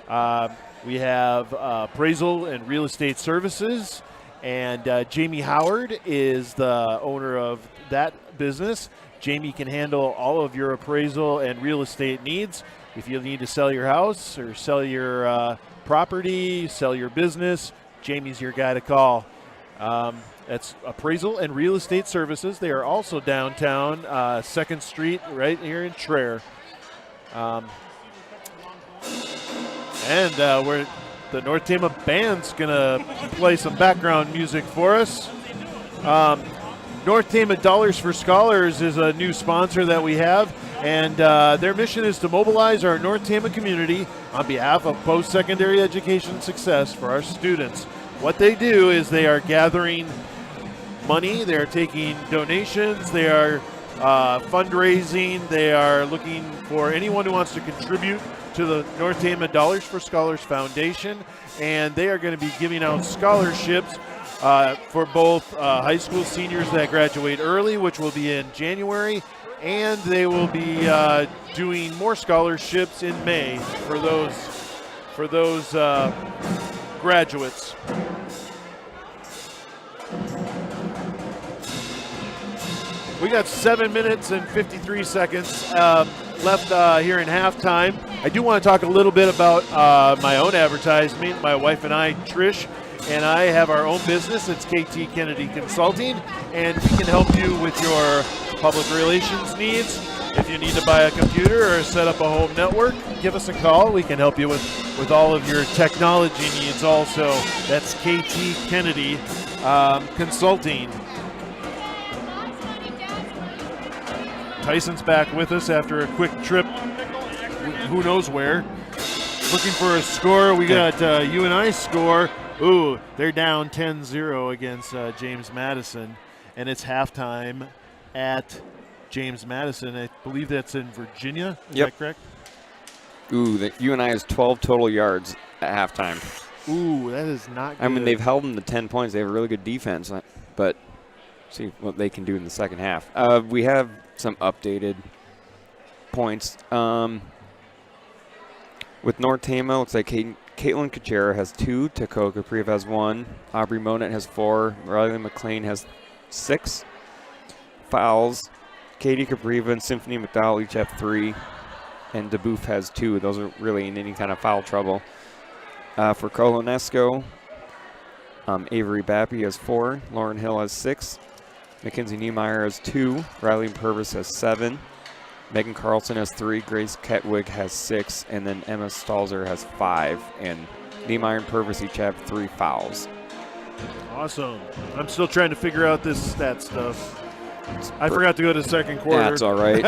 S1: We have appraisal and real estate services, and Jamie Howard is the owner of that business. Jamie can handle all of your appraisal and real estate needs. If you need to sell your house or sell your property, sell your business, Jamie's your guy to call. That's appraisal and real estate services. They are also downtown 2nd Street right here in Traer. And we're the North Tama Band's going to play some background music for us. North Tama Dollars for Scholars is a new sponsor that we have, and their mission is to mobilize our North Tama community on behalf of post-secondary education success for our students. What they do is they are gathering money, they are taking donations, they are fundraising, they are looking for anyone who wants to contribute to the North Tama Dollars for Scholars Foundation, and they are going to be giving out scholarships for both high school seniors that graduate early, which will be in January, and they will be doing more scholarships in May for those graduates. We got 7 minutes and 53 seconds left here in halftime. I do want to talk a little bit about my own advertisement. My wife and I, Trish, and I have our own business. It's KT Kennedy Consulting, and we can help you with your public relations needs. If you need to buy a computer or set up a home network, give us a call. We can help you with all of your technology needs also. That's KT Kennedy Consulting. Tyson's back with us after a quick trip, who knows where. Looking for a score. We got UNI score. Ooh, they're down 10-0 against James Madison, and it's halftime at James Madison. I believe that's in Virginia. Is that correct?
S2: Ooh, the UNI has 12 total yards at halftime.
S1: Ooh, that is not good.
S2: I mean, they've held them to 10 points. They have a really good defense, but see what they can do in the second half. We have some updated points. With North Tama, looks like Caitlin Kuchera has 2, Takoko Kapriv has 1, Aubrey Monett has 4, Riley McLean has 6 fouls. Katie Kapriva and Symphony McDowell each have 3, and DeBoof has 2. Those are really in any kind of foul trouble. For Colo-Nesco, Avery Bappy has 4, Lauren Hill has 6, Mackenzie Niemeyer has 2, Riley Purvis has 7, Megan Carlson has 3, Grace Ketwig has 6, and then Emma Stalzer has 5. And Niemeyer and Purvis each have 3 fouls.
S1: Awesome. I'm still trying to figure out this stat stuff. I forgot to go to the second quarter.
S2: That's all right.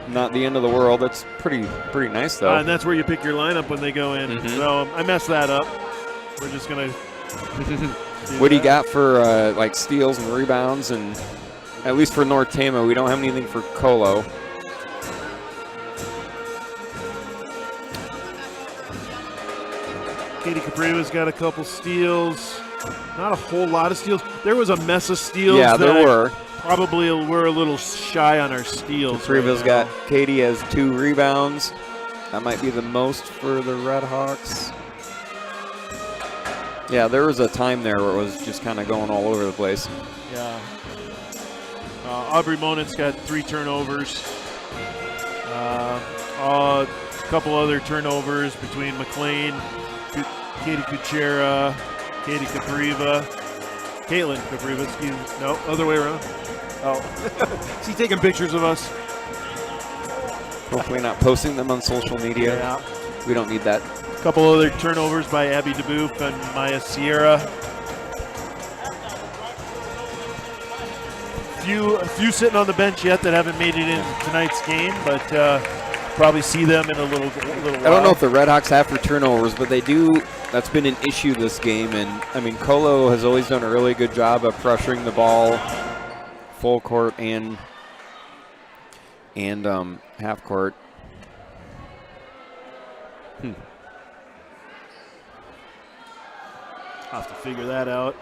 S2: Not the end of the world. That's pretty nice, though.
S1: And that's where you pick your lineup when they go in. Mm-hmm. So I messed that up. We're just going to
S2: What do you got for like steals and rebounds? And at least for North Tama, we don't have anything for Colo.
S1: Katie Capriva's got a couple steals. Not a whole lot of steals. There was a mess of steals.
S2: Yeah, there were.
S1: Probably we're a little shy on our steals.
S2: Retrieville's got Katie has 2 rebounds. That might be the most for the Red Hawks. Yeah, there was a time there where it was just kind of going all over the place.
S1: Yeah. Aubrey Monit's got 3 turnovers. A couple other turnovers between McLean, Katie Kuchera, Katie Capriva, Caitlin Capriva, excuse me. No, other way around. Oh, is he taking pictures of us?
S2: Hopefully not posting them on social media.
S1: Yeah.
S2: We don't need that.
S1: A couple other turnovers by Abby DeBoop and Maya Sierra. A few sitting on the bench yet that haven't made it in tonight's game, but probably see them in a little while.
S2: I don't know if the Red Hawks have for turnovers, but they do. That's been an issue this game, and I mean, Colo has always done a really good job of pressuring the ball full court and half court.
S1: I'll have to figure that out.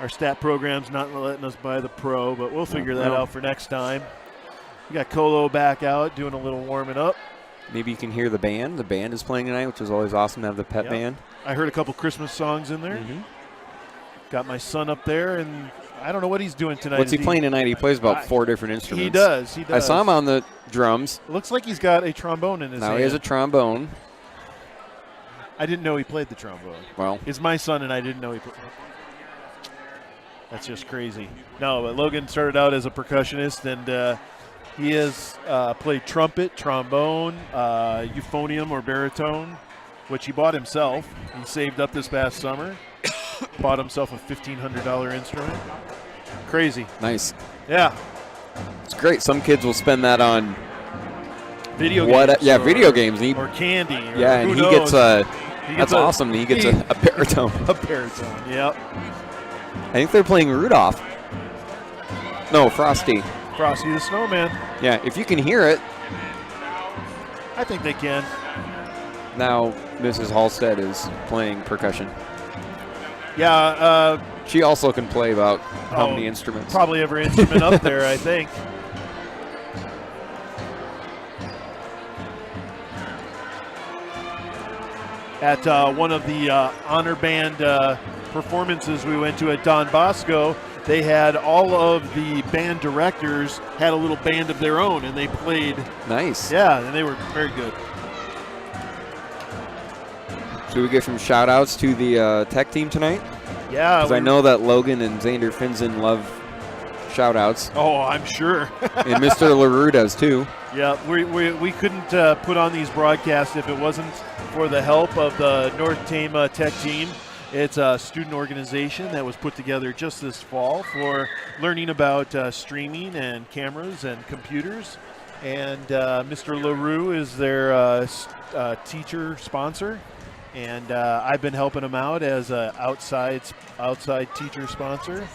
S1: Our stat program's not letting us buy the pro, but we'll figure that out for next time. We got Colo back out doing a little warming up.
S2: Maybe you can hear the band. The band is playing tonight, which is always awesome to have the pet band.
S1: I heard a couple Christmas songs in there. Got my son up there, and I don't know what he's doing tonight.
S2: What's he playing tonight? He plays about 4 different instruments.
S1: He does.
S2: I saw him on the drums.
S1: It looks like he's got a trombone in his hand.
S2: Now he has a trombone.
S1: I didn't know he played the trombone.
S2: Well,
S1: it's my son, and I didn't know he played. That's just crazy. No, but Logan started out as a percussionist, and he has played trumpet, trombone, euphonium or baritone, which he bought himself. He saved up this past summer, bought himself a $1,500 instrument. Crazy.
S2: Nice.
S1: Yeah.
S2: It's great. Some kids will spend that on
S1: video games.
S2: Video games.
S1: Or candy. Or
S2: and he gets that's awesome. He gets a baritone.
S1: A baritone, yep.
S2: I think they're playing Rudolph. No, Frosty.
S1: Frosty the Snowman.
S2: Yeah, if you can hear it.
S1: I think they can.
S2: Now, Mrs. Halstead is playing percussion.
S1: Yeah.
S2: She also can play about how many instruments?
S1: Probably every instrument up there, I think. At one of the honor band performances we went to at Don Bosco, they had all of the band directors had a little band of their own, and they played.
S2: Nice.
S1: Yeah, and they were very good.
S2: Should we give some shout-outs to the tech team tonight?
S1: Yeah.
S2: Because I know that Logan and Xander Finzen love shout-outs.
S1: Oh, I'm sure.
S2: And Mr. LaRue does, too.
S1: Yeah, we couldn't put on these broadcasts if it wasn't for the help of the North Tama Tech team. It's a student organization that was put together just this fall for learning about streaming and cameras and computers. And Mr. LaRue is their teacher sponsor. And I've been helping them out as an outside teacher sponsor.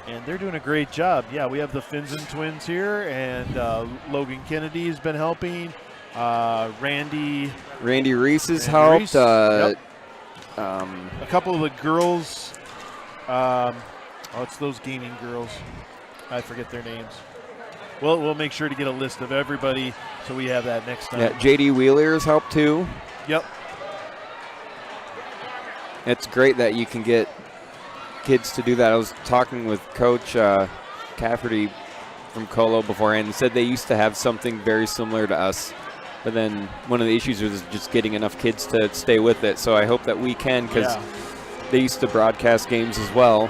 S1: And they're doing a great job. Yeah, we have the Finzen twins here, and Logan Kennedy has been helping. Randy
S2: Reese has helped.
S1: Yep. A couple of the girls. It's those gaming girls. I forget their names. We'll make sure to get a list of everybody so we have that next time.
S2: Yeah, J.D. Wheeler has helped too.
S1: Yep.
S2: It's great that you can get kids to do that. I was talking with Coach Cafferty from Colo beforehand. He said they used to have something very similar to us, but then one of the issues was just getting enough kids to stay with it. So I hope that we can, because they used to broadcast games as well.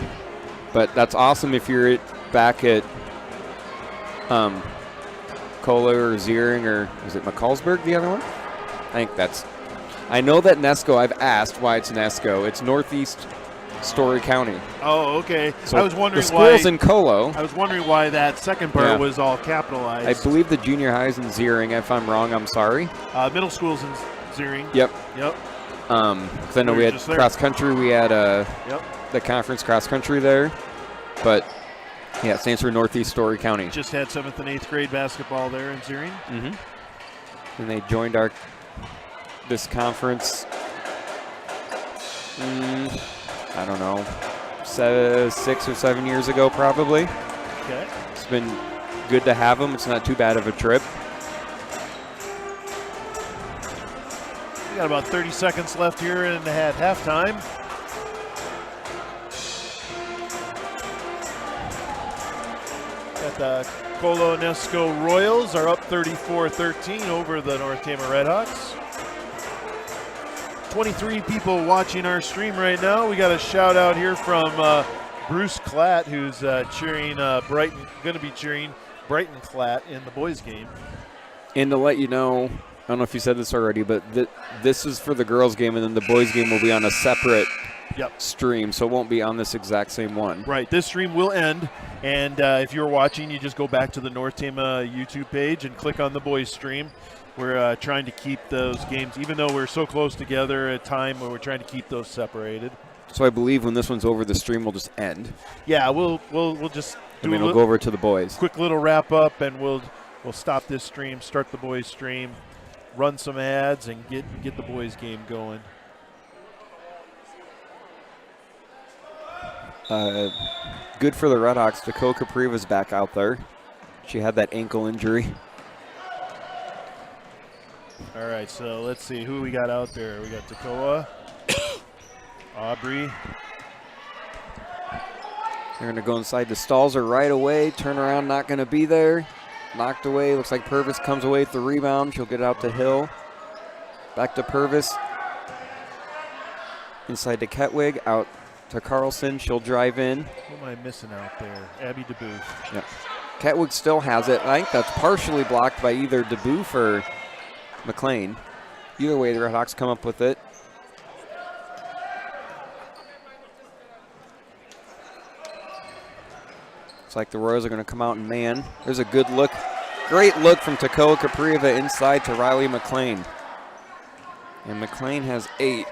S2: But that's awesome if you're back at Colo or Ziering, or is it McCallsburg, the other one? I know that Nesco, I've asked why it's Nesco. It's Northeast Story County.
S1: Oh, okay.
S2: So
S1: I was wondering
S2: the school's in Colo.
S1: I was wondering why that second part was all capitalized.
S2: I believe the junior high's in Ziering. If I'm wrong, I'm sorry.
S1: Middle school's in Ziering.
S2: Yep.
S1: Because
S2: I know we had cross country. We had the conference cross country there. But, yeah, it stands for Northeast Story County.
S1: Just had 7th and 8th grade basketball there in Ziering.
S2: Mm-hmm. And they joined this conference I don't know, 6 or 7 years ago probably.
S1: Okay.
S2: It's been good to have them. It's not too bad of a trip.
S1: We got about 30 seconds left here at halftime. Got the Colo-Nesco Royals are up 34-13 over the North Tama Redhawks. 23 people watching our stream right now. We got a shout out here from Bruce Klatt, who's cheering Brighton, going to be cheering Brighton Klatt in the boys game.
S2: And to let you know, I don't know if you said this already, but this is for the girls game, and then the boys game will be on a separate stream, so it won't be on this exact same one.
S1: Right. This stream will end, and if you're watching, you just go back to the North Tama YouTube page and click on the boys stream. We're trying to keep those games, even though we're so close together at a time where we're trying to keep those separated.
S2: So I believe when this one's over, the stream will just end.
S1: Yeah, we'll just do
S2: we'll go over to the boys.
S1: Quick little wrap up, and we'll stop this stream, start the boys stream, run some ads, and get the boys game going.
S2: Good for the Redhawks. Dakota Capriva's back out there. She had that ankle injury.
S1: All right, so let's see who we got out there. We got Takoa, Aubrey.
S2: They're going to go inside the Stalzer right away. Turn around, not going to be there. Knocked away. Looks like Purvis comes away with the rebound. She'll get it out to Hill. Back to Purvis. Inside to Ketwig. Out to Carlson. She'll drive in.
S1: Who am I missing out there? Abby DeBooth.
S2: Yep. Ketwig still has it. I think that's partially blocked by either DeBooth or McLean. Either way, the Redhawks come up with it. Looks like the Royals are going to come out and man. There's a good look. Great look from Takoa Capriva inside to Riley McLean. And McLean has 8.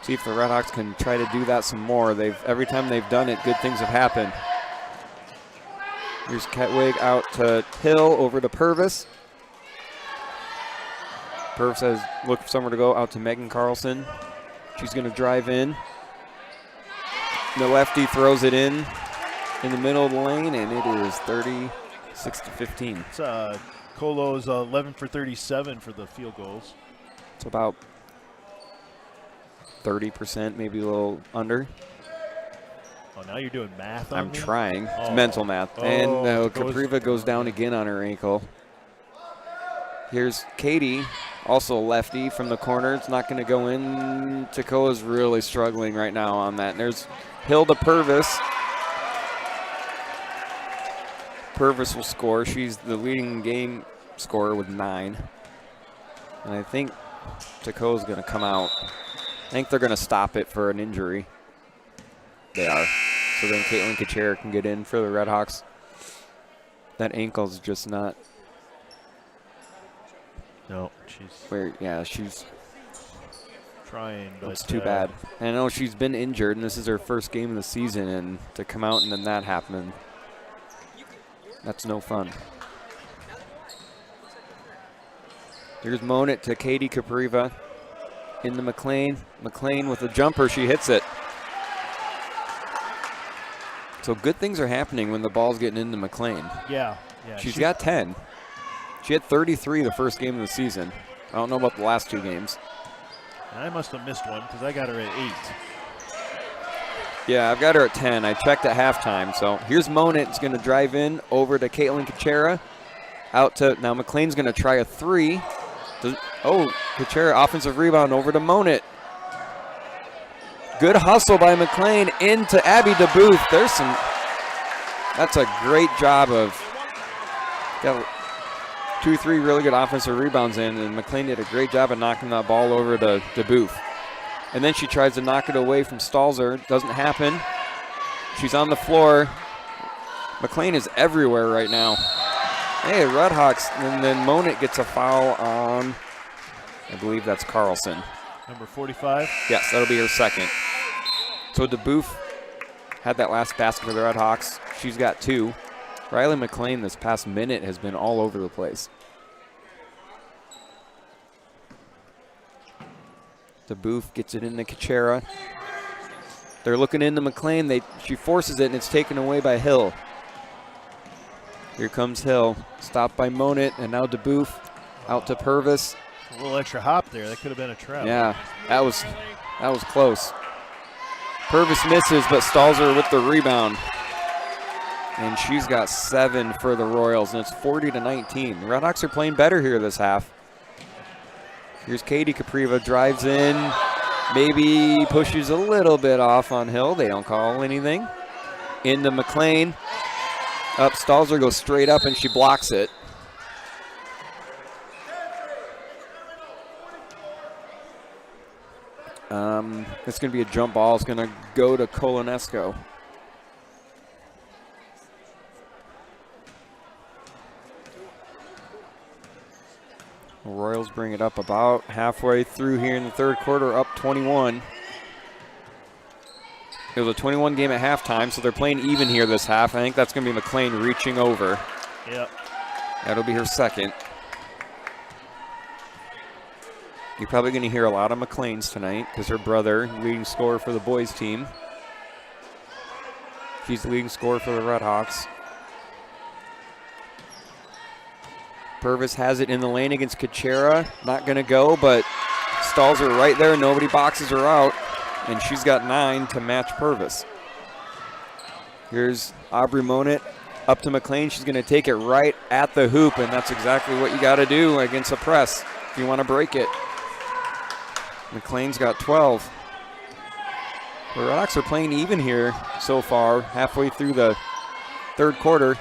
S2: See if the Redhawks can try to do that some more. Every time they've done it, good things have happened. Here's Ketwig out to Hill, over to Purvis. Purvis has looked for somewhere to go, out to Megan Carlson. She's going to drive in. The lefty throws it in the middle of the lane, and it is 36-15.
S1: It's Colo's 11 for 37 for the field goals.
S2: It's about 30%, maybe a little under.
S1: Oh, now you're doing math on
S2: I'm
S1: me?
S2: trying. It's mental math. And Capriva goes down again on her ankle. Here's Katie, also a lefty from the corner. It's not going to go in. Takoa's really struggling right now on that. And there's Hilda Purvis. Purvis will score. She's the leading game scorer with 9. And I think Takoa's going to come out. I think they're going to stop it for an injury. They are. So then Caitlin Kuchera can get in for the Redhawks. That ankle's just not.
S1: No,
S2: she's
S1: trying, but
S2: it's too bad. I know she's been injured, and this is her first game of the season, and to come out and then that happen, that's no fun. Here's Monit to Katie Capriva. Into McLean. McLean with a jumper, she hits it. So good things are happening when the ball's getting into McLean.
S1: Yeah.
S2: She's got 10. She had 33 the first game of the season. I don't know about the last 2 games.
S1: I must have missed one because I got her at 8.
S2: Yeah, I've got her at 10. I checked at halftime. So here's Monit. It's going to drive in over to Caitlin Kuchera. Out to, now McLean's going to try a 3. Kuchera, offensive rebound over to Monit. Good hustle by McLean into Abby DeBooth. That's a great job of, got 2-3 really good offensive rebounds in, and McLean did a great job of knocking that ball over to DeBooth. And then she tries to knock it away from Stalzer. Doesn't happen. She's on the floor. McLean is everywhere right now. Hey, Redhawks, and then Monit gets a foul on, I believe that's Carlson.
S1: Number 45?
S2: Yes, that'll be her second. So DeBooth had that last basket for the Redhawks. She's got 2. Riley McLean this past minute has been all over the place. DeBoof gets it into Kuchera. They're looking into McLean. She forces it, and it's taken away by Hill. Here comes Hill. Stopped by Monit, and now DeBoof out to Purvis.
S1: A little extra hop there. That could have been a trap.
S2: Yeah, that was close. Purvis misses, but Stalzer with the rebound. And she's got 7 for the Royals, and it's 40-19. The Redhawks are playing better here this half. Here's Katie Capriva, drives in, maybe pushes a little bit off on Hill. They don't call anything. Into McLean. Up, Stalzer goes straight up, and she blocks it. It's going to be a jump ball. It's going to go to Colo-Nesco. The Royals bring it up about halfway through here in the third quarter, up 21. It was a 21 game at halftime, so they're playing even here this half. I think that's going to be McLean reaching over.
S1: Yep.
S2: That'll be her second. You're probably going to hear a lot of McLean's tonight because her brother, leading scorer for the boys team. She's the leading scorer for the Redhawks. Purvis has it in the lane against Kuchera. Not going to go, but Stalzer right there. Nobody boxes her out, and she's got 9 to match Purvis. Here's Aubrey Monit up to McLean. She's going to take it right at the hoop, and that's exactly what you got to do against a press if you want to break it. McLean's got 12. The Redhawks are playing even here so far, halfway through the third quarter.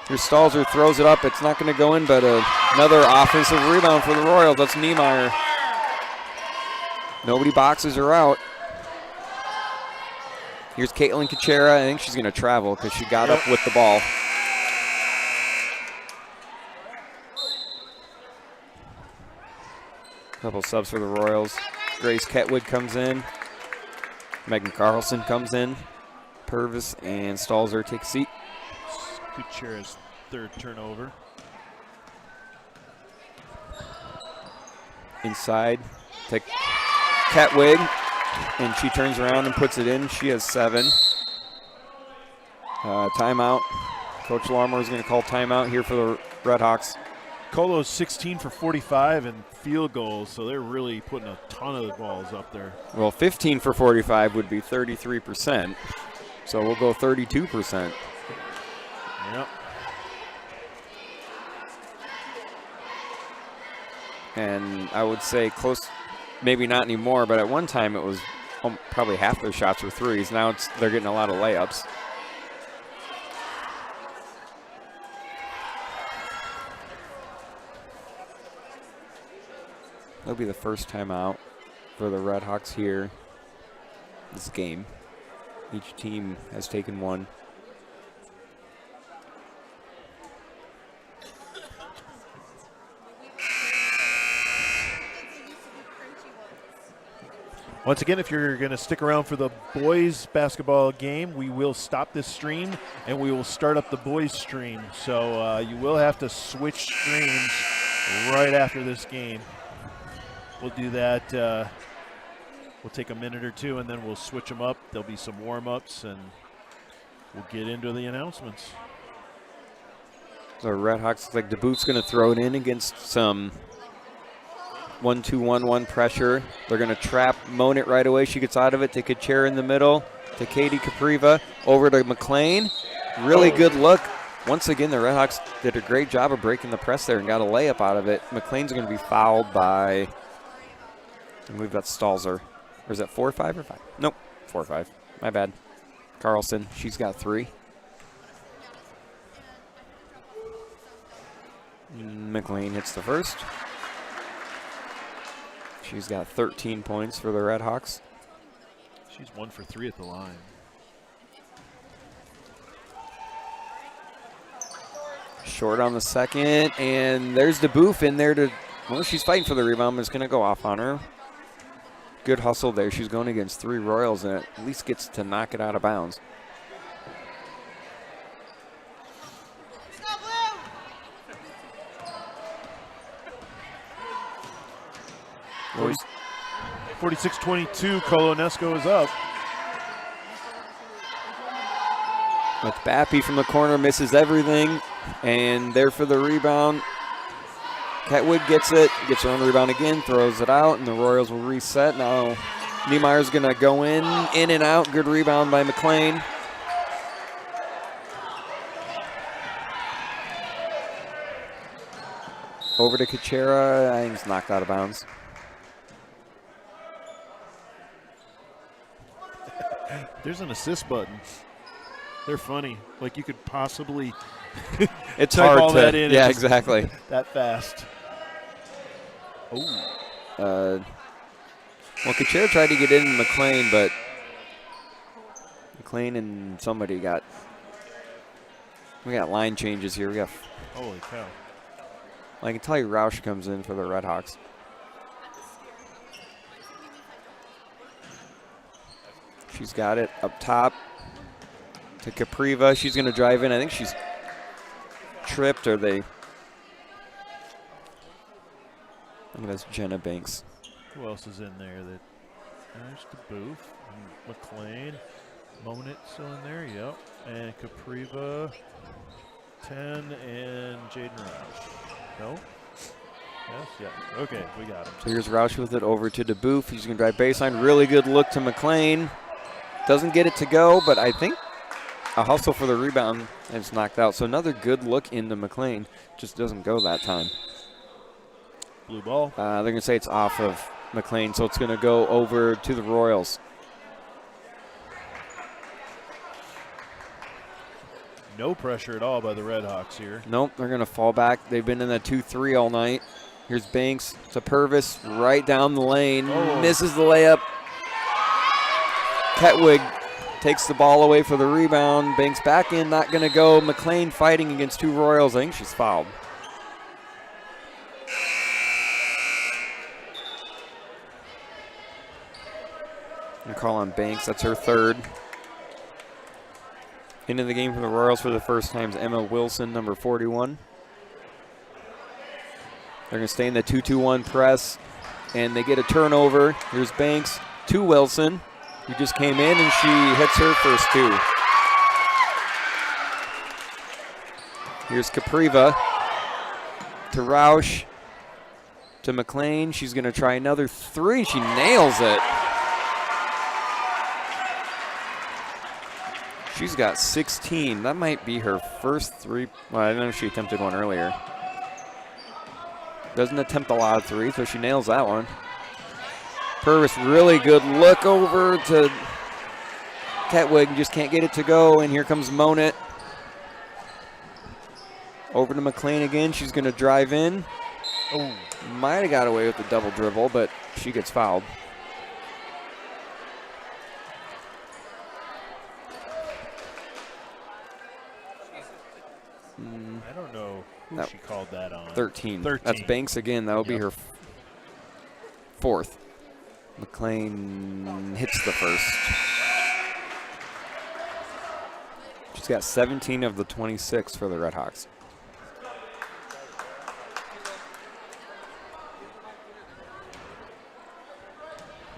S2: Here's Stalzer, throws it up. It's not going to go in, but another offensive rebound for the Royals. That's Niemeyer. Nobody boxes her out. Here's Caitlin Kuchera. I think she's going to travel because she got up with the ball. Couple subs for the Royals. Grace Ketwood comes in. Megan Carlson comes in. Purvis and Stalzer take a seat.
S1: Kuchera's third turnover.
S2: Inside to Ketwig, and she turns around and puts it in. She has 7. Timeout. Coach Larmore is going to call timeout here for the Redhawks.
S1: Colo's 16 for 45 and field goals, so they're really putting a ton of the balls up there.
S2: Well, 15 for 45 would be 33%, so we'll go 32%.
S1: Yep.
S2: And I would say close, maybe not anymore, but at one time it was probably half their shots were threes. Now they're getting a lot of layups. That'll be the first time out for the Redhawks here this game. Each team has taken one.
S1: Once again, if you're going to stick around for the boys basketball game, we will stop this stream and we will start up the boys stream. So you will have to switch streams right after this game. We'll do that. We'll take a minute or two and then we'll switch them up. There'll be some warm-ups and we'll get into the announcements.
S2: So Redhawks looks like DeBoot's going to throw it in against some 1-2-1-1 pressure. They're going to trap Monit right away. She gets out of it to Kuchera in the middle, to Katie Capriva, over to McLean. Really good look. Once again, the Redhawks did a great job of breaking the press there and got a layup out of it. McLean's going to be fouled by, I believe that's Stalzer. Or is that 4 or 5 or 5? Nope, 4 or 5. My bad. Carlson, she's got 3. McLean hits the first. She's got 13 points for the Redhawks.
S1: She's 1 for 3 at the line.
S2: Short on the second, and there's DeBoof in there to, well, she's fighting for the rebound, but it's going to go off on her. Good hustle there. She's going against 3 Royals, and at least gets to knock it out of bounds.
S1: 46-22, Colo-Nesco is up.
S2: With Bappy from the corner, misses everything, and there for the rebound. Ketwood gets it, gets her own rebound again, throws it out, and the Royals will reset. Now Niemeyer's going to go in and out. Good rebound by McLean. Over to Kuchera. I think it's knocked out of bounds.
S1: There's an assist button. They're funny. Like you could possibly
S2: it's
S1: type
S2: hard
S1: all
S2: to,
S1: that in.
S2: Yeah, exactly.
S1: That fast. Oh.
S2: Well, Kuchera tried to get in McLean, but McLean and somebody we got line changes here. We got.
S1: Holy cow.
S2: I can tell you Roush comes in for the Redhawks. She's got it up top to Capriva. She's going to drive in. I think she's tripped, or they. I think that's Jenna Banks.
S1: Who else is in there? There's the Booth, McLean, Monit still in there, yep. And Capriva, 10, and Jaden Roush. No? Yes, yeah. Okay, we got him.
S2: So here's Roush with it over to DeBoof. He's going to drive baseline. Really good look to McLean. Doesn't get it to go, but I think a hustle for the rebound, and it's knocked out. So another good look into McLean. Just doesn't go that time.
S1: Blue ball.
S2: They're going to say it's off of McLean, so it's going to go over to the Royals.
S1: No pressure at all by the Redhawks here.
S2: Nope, they're going to fall back. They've been in the 2-3 all night. Here's Banks to Purvis, right down the lane.
S1: Oh.
S2: Misses the layup. Ketwig takes the ball away for the rebound. Banks back in, not going to go. McLean fighting against two Royals. I think she's fouled. Going to call on Banks. That's her third. Into the game for the Royals for the first time is Emma Wilson, number 41. They're going to stay in the 2-2-1 press, and they get a turnover. Here's Banks to Wilson, who just came in, and she hits her first two. Here's Capriva to Roush to McLean. She's going to try another three. She nails it. She's got 16. That might be her first three. Well, I don't know if she attempted one earlier. Doesn't attempt a lot of threes, so she nails that one. Purvis, really good look over to Ketwig. Just can't get it to go, and here comes Monit. Over to McLean again. She's going to drive in.
S1: Oh,
S2: might have got away with the double dribble, but she gets fouled.
S1: I don't know who she called that on.
S2: 13. That's Banks again. That will be her fourth. McLean hits the first. She's got 17 of the 26 for the Redhawks.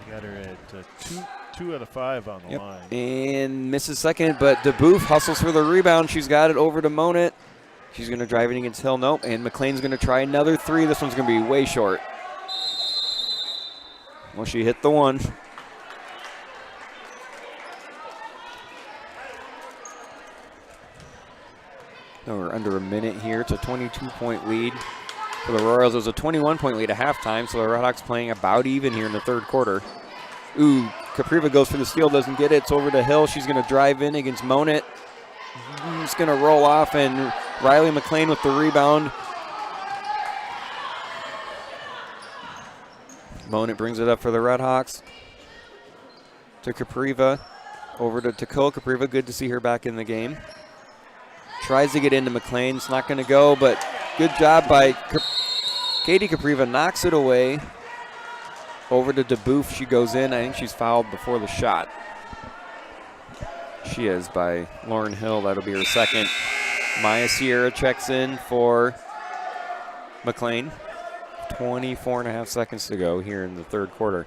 S1: We got her at 2 out of 5 on the line.
S2: And misses second, but DeBoof hustles for the rebound. She's got it over to Monit. She's going to drive it against Hill. Nope. And McLean's going to try another three. This one's going to be way short. Well, she hit the one. No, we're under a minute here. It's a 22-point lead for the Royals. It was a 21-point lead at halftime, so the Redhawks playing about even here in the third quarter. Ooh, Capriva goes for the steal, doesn't get it. It's over to Hill. She's going to drive in against Monit. It's going to roll off, and Riley McLean with the rebound. Monit brings it up for the Redhawks. To Capriva. Over to Cole. Capriva, good to see her back in the game. Tries to get into McLean. It's not going to go, but good job by Katie Capriva. Knocks it away. Over to DeBoof. She goes in. I think she's fouled before the shot. She is by Lauren Hill. That'll be her second. Maya Sierra checks in for McLean. 24.5 seconds to go here in the third quarter.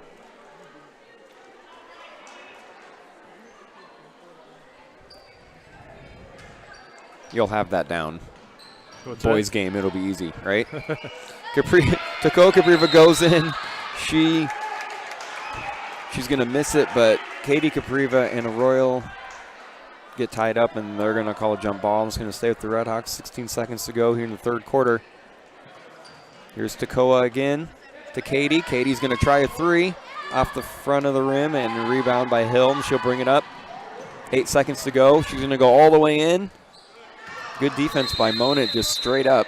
S2: You'll have that down.
S1: What's
S2: Boys
S1: that?
S2: game, it'll be easy, right? Toccoa Capriva goes in. She's going to miss it, but Katie Capriva and Arroyo get tied up, and they're going to call a jump ball. It's going to stay with the Redhawks. 16 seconds to go here in the third quarter. Here's Toccoa again to Katie. Katie's going to try a three off the front of the rim, and a rebound by Hill. She'll bring it up. 8 seconds to go. She's going to go all the way in. Good defense by Mona, just straight up.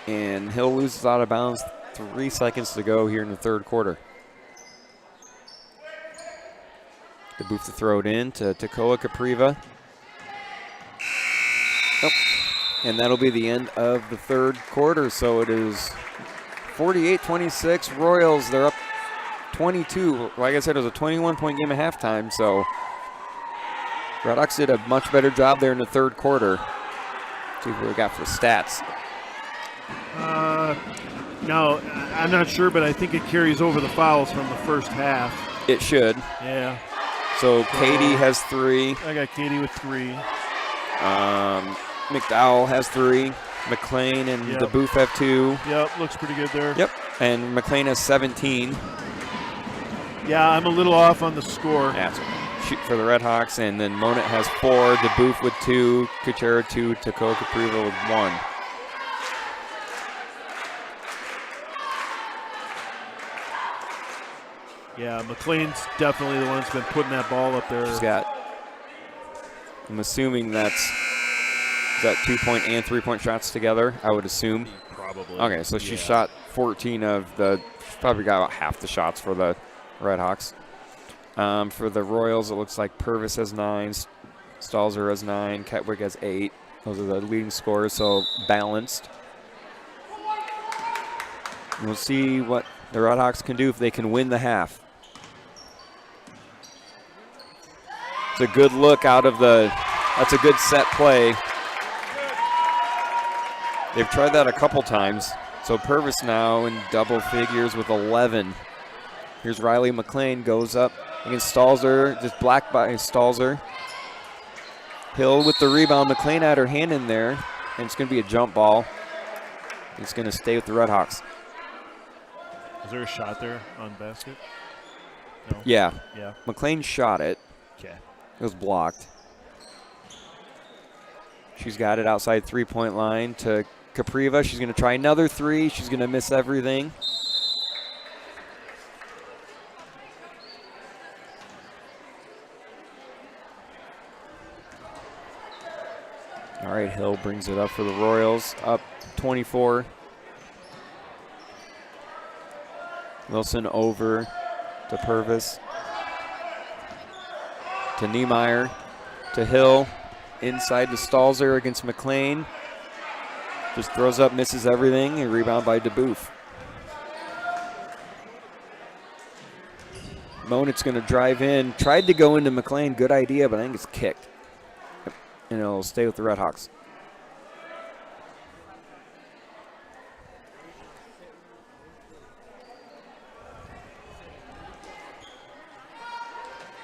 S2: And Hill loses out of bounds. 3 seconds to go here in the third quarter. DeBoof to throw it in to Toccoa Capriva. Oh. And that'll be the end of the third quarter. So it is 48-26. Royals, they're up 22. Like I said, it was a 21-point game at halftime. So Redhawks did a much better job there in the third quarter. See what we got for stats.
S1: No, I'm not sure, but I think it carries over the fouls from the first half.
S2: It should.
S1: Yeah.
S2: So Katie has 3.
S1: I got Katie with 3.
S2: McDowell has 3. McLean and DeBoof have 2.
S1: Yep, looks pretty good there.
S2: Yep, and McLean has 17.
S1: Yeah, I'm a little off on the score.
S2: Yeah, shoot for the Redhawks, and then Monat has 4. DeBoof with 2. Kuchera 2. Toccoa Capriva with 1.
S1: Yeah, McLean's definitely the one that's been putting that ball up there.
S2: She's got, I'm assuming that's that 2-point and 3-point shots together, I would assume.
S1: Probably.
S2: Okay, so she shot 14 of the, she's probably got about half the shots for the Redhawks. For the Royals, it looks like Purvis has 9, Stalzer has 9, Ketwick has 8. Those are the leading scorers, so balanced. And we'll see what the Redhawks can do if they can win the half. It's a good look out of the, that's a good set play. They've tried that a couple times. So Purvis now in double figures with 11. Here's Riley McLean, goes up against Stalzer, just blocked by Stalzer. Hill with the rebound. McLean had her hand in there, and it's going to be a jump ball. It's going to stay with the Redhawks.
S1: Is there a shot there on basket? No?
S2: Yeah.
S1: Yeah.
S2: McLean shot it.
S1: Okay.
S2: It was blocked. She's got it outside 3-point line to Capriva. She's going to try another 3. She's going to miss everything. All right, Hill brings it up for the Royals, up 24. Wilson over to Purvis, to Niemeyer, to Hill, inside to Stalzer against McLean. Just throws up, misses everything, and rebound by DeBoof. Monat's going to drive in, tried to go into McLean, good idea, but I think it's kicked. And it'll stay with the Redhawks.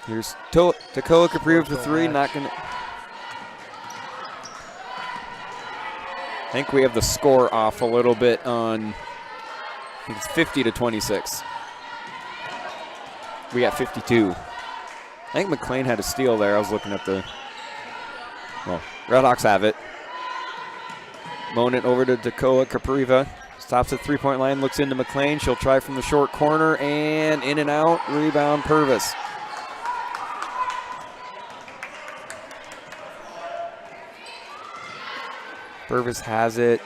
S2: Here's Toccoa Capriva for 3, not going to. I think we have the score off a little bit on, I think it's 50-26. We got 52. I think McLean had a steal there. I was looking at the, well, Redhawks have it. Monat over to Toccoa Capriva. Stops at 3-point line, looks into McLean. She'll try from the short corner, and in and out. Rebound, Purvis. Purvis has it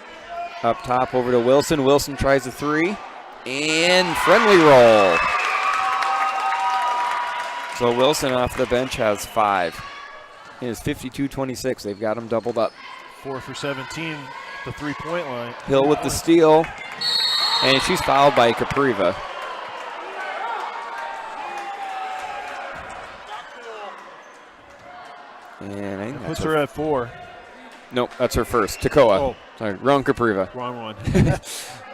S2: up top over to Wilson. Wilson tries a 3, and friendly roll. So Wilson off the bench has 5. It is 52-26. They've got him doubled up.
S1: 4 for 17, the 3-point line.
S2: Hill with the steal, and she's fouled by Capriva. And I think that
S1: puts her at 4.
S2: Nope, that's her first. Toccoa.
S1: Oh.
S2: Sorry, wrong Capriva.
S1: Wrong one.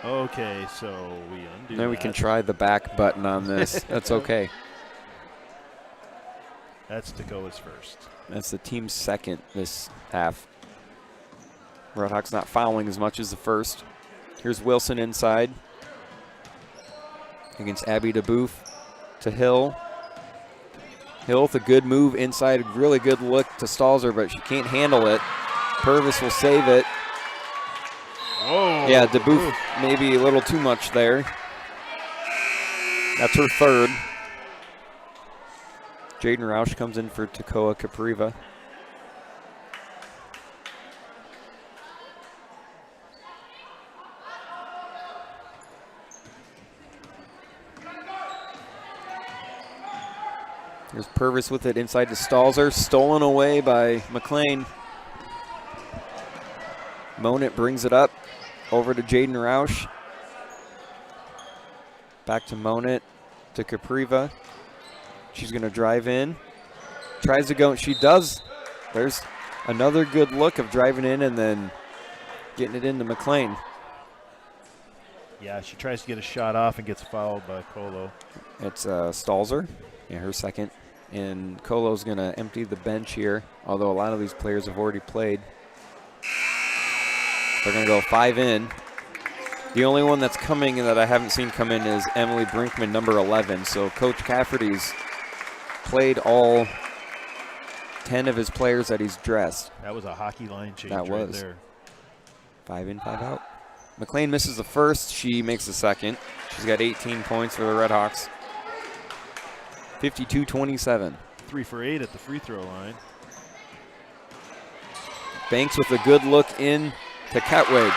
S1: Okay, so we undo
S2: Then we can try the back button on this. That's okay.
S1: That's Toccoa's first.
S2: That's the team's second this half. Redhawks not fouling as much as the first. Here's Wilson inside against Abby DeBoof to Hill. Hill with a good move inside, really good look to Stalzer, but she can't handle it. Purvis will save it.
S1: Whoa.
S2: Yeah, DeBoof maybe a little too much there. That's her third. Jaden Roush comes in for Takoa Capriva. Here's Purvis with it inside to Stalzer. Stolen away by McLean. Monit brings it up over to Jaden Roush. Back to Monit to Capriva. She's going to drive in. Tries to go. She does. There's another good look of driving in and then getting it into McLean.
S1: Yeah, she tries to get a shot off and gets fouled by Colo.
S2: It's Stalzer. Yeah, her second. And Colo's going to empty the bench here, although a lot of these players have already played. They're going to go 5 in. The only one that's coming that I haven't seen come in is Emily Brinkman, number 11. So Coach Cafferty's played all 10 of his players that he's dressed.
S1: That was a hockey line change
S2: that
S1: right
S2: was.
S1: There.
S2: 5 in, 5 out. McLean misses the first. She makes the second. She's got 18 points for the Redhawks. 52-27.
S1: 3 for 8 at the free throw line.
S2: Banks with a good look in to Ketwig.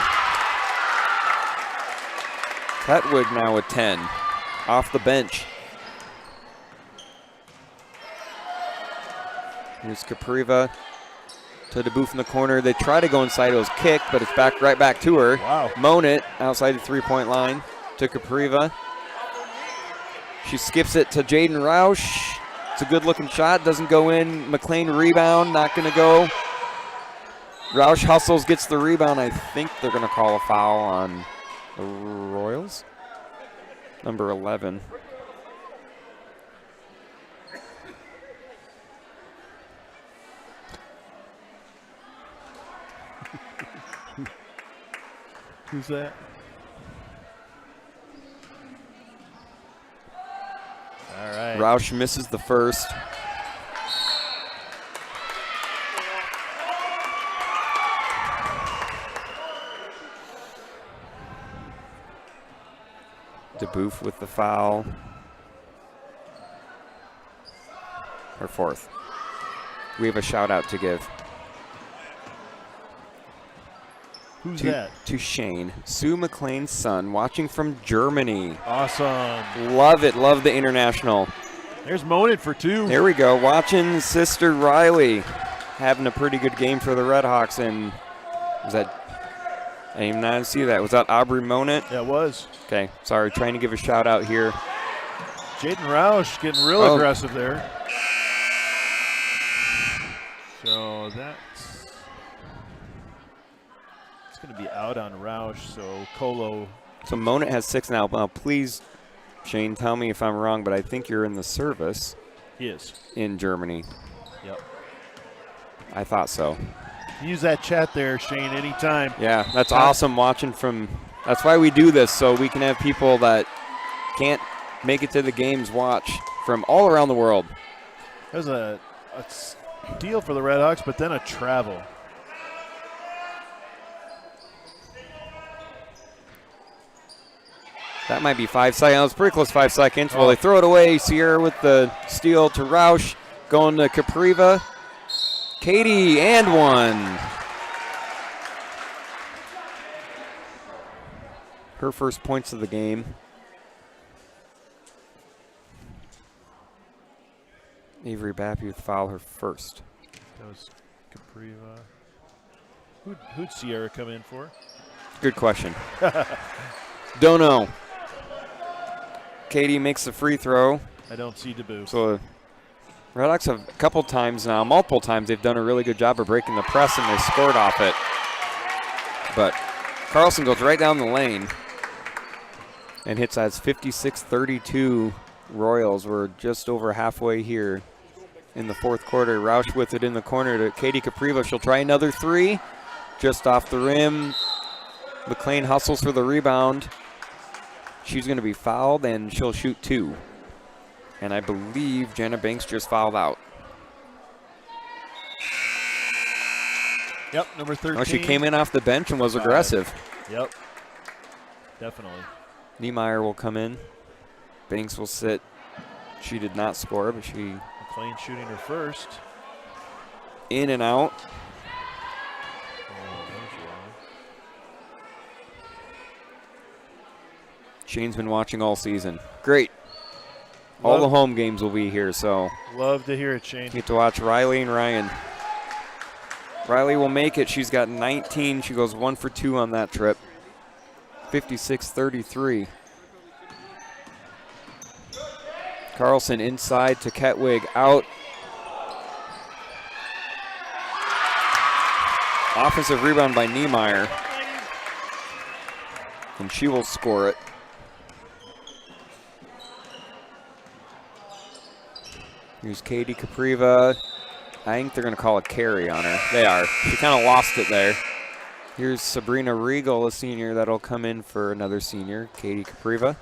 S2: Ketwig now with 10 off the bench. Here's Capriva to DeBoof in the corner. They try to go inside. It was kicked, but it's right back to her.
S1: Wow.
S2: Monit outside the three-point line to Capriva. She skips it to Jaden Roush. It's a good-looking shot. Doesn't go in. McLean rebound. Not going to go. Roush hustles, gets the rebound. I think they're going to call a foul on the Royals. Number 11.
S1: Who's that? All right.
S2: Roush misses the first. DeBoof with the foul. Her fourth. We have a shout out to give.
S1: Who's that?
S2: To Shane, Sue McLean's son, watching from Germany.
S1: Awesome.
S2: Love it. Love the international.
S1: There's Monit for 2.
S2: There we go. Watching sister Riley having a pretty good game for the Redhawks. And was that? I didn't even see that. Was that Aubrey Monit?
S1: That was.
S2: Okay. Sorry. Trying to give a shout out here.
S1: Jaden Roush getting real aggressive there. So that's going to be out on Roush, so Colo.
S2: So Monit has 6 now. Now, please, Shane, tell me if I'm wrong, but I think you're in the service.
S1: He is.
S2: In Germany.
S1: Yep.
S2: I thought so.
S1: Use that chat there, Shane, anytime.
S2: Yeah, that's awesome watching from. That's why we do this, so we can have people that can't make it to the games watch from all around the world.
S1: There's a deal for the Redhawks, but then a travel.
S2: That might be 5 seconds. It's pretty close to 5 seconds. Well, they throw it away. Sierra with the steal to Roush. Going to Capriva. Katie and 1. Her first points of the game. Avery Bappy with foul, her first.
S1: That was Capriva. Who'd Sierra come in for?
S2: Good question. Don't know. Katie makes the free throw.
S1: I don't see DeBoof.
S2: So Redhawks have a couple times now, multiple times, they've done a really good job of breaking the press, and they scored off it. But Carlson goes right down the lane and hits that 56-32 Royals. We're just over halfway here in the fourth quarter. Roush with it in the corner to Katie Capriva. She'll try another 3. just off the rim. McLean hustles for the rebound. She's going to be fouled, and she'll shoot 2. And I believe Jenna Banks just fouled out.
S1: Yep, number 13.
S2: Oh, she came in off the bench and was aggressive.
S1: Yep, definitely.
S2: Niemeyer will come in. Banks will sit. She did not score, but she...
S1: McLean shooting her first.
S2: In and out. Shane's been watching all season. Great. All the home games will be here, so.
S1: Love to hear it, Shane.
S2: Get to watch Riley and Ryan. Riley will make it. She's got 19. She goes 1 for 2 on that trip. 56-33. Carlson inside to Ketwig. Out. Offensive rebound by Niemeyer. And she will score it. Here's Katie Capriva. I think they're going to call a carry on her. They are. She kind of lost it there. Here's Sabrina Regal, a senior, that'll come in for another senior, Katie Capriva.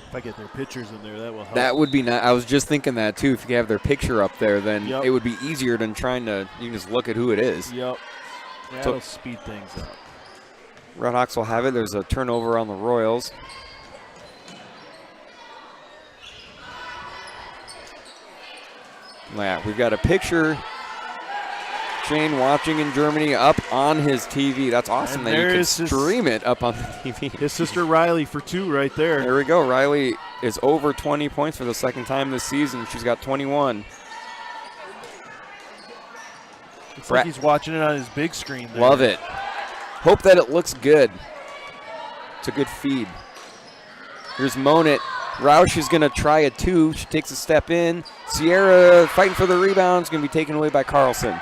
S1: If I get their pictures in there, that will help.
S2: That would be nice. I was just thinking that, too. If you have their picture up there, then it would be easier than trying to, you can just look at who it is.
S1: Yep. That'll speed things up.
S2: Redhawks will have it. There's a turnover on the Royals. Yeah, we've got a picture. Shane watching in Germany up on his TV. That's awesome that you can stream it up on the TV.
S1: His sister Riley for 2 right there.
S2: There we go. Riley is over 20 points for the second time this season. She's got 21.
S1: It's like he's watching it on his big screen there.
S2: Love it. Hope that it looks good. It's a good feed. Here's Monit. Roush is going to try a 2. She takes a step in. Sierra fighting for the rebound. Is going to be taken away by Carlson.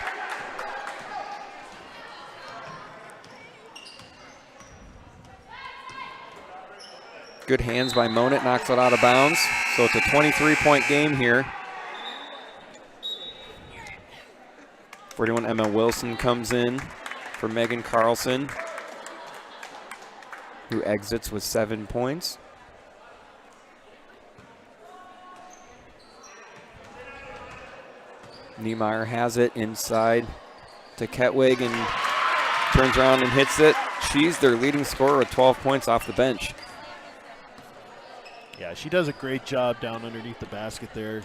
S2: Good hands by Monit. Knocks it out of bounds. So it's a 23-point game here. 41 Emma Wilson comes in for Megan Carlson, who exits with 7 points. Niemeyer has it inside to Ketwig and turns around and hits it. She's their leading scorer with 12 points off the bench.
S1: Yeah, she does a great job down underneath the basket there.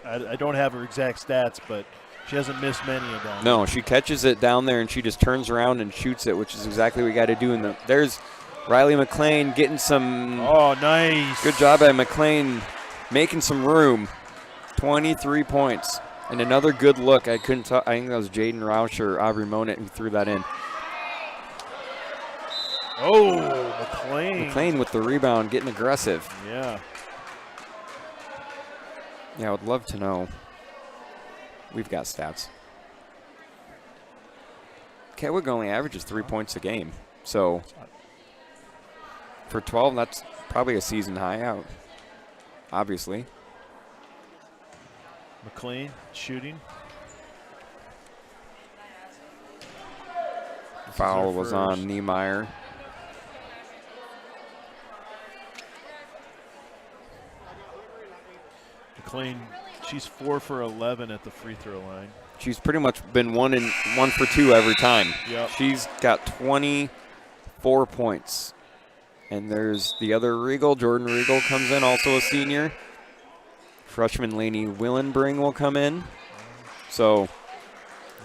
S1: I don't have her exact stats, but she hasn't missed many of them.
S2: No, she catches it down there and she just turns around and shoots it, which is exactly what we got to do. There's Riley McLean getting some.
S1: Oh, nice.
S2: Good job by McLean making some room. 23 points. And another good look. I think that was Jaden Roush or Aubrey Monit who threw that in.
S1: Oh, McLean.
S2: McLean with the rebound, getting aggressive.
S1: Yeah.
S2: Yeah, I would love to know. We've got stats. Ketwig only averages 3 points a game. So for 12, that's probably a season high out, obviously.
S1: McLean shooting.
S2: Foul was on Niemeyer.
S1: McLean, she's 4 for 11 at the free throw line.
S2: She's pretty much been 1 for 2 every time.
S1: Yep.
S2: She's got 24 points. And there's the other Regal. Jordan Regal comes in, also a senior. Freshman Lainey Willenbring will come in. So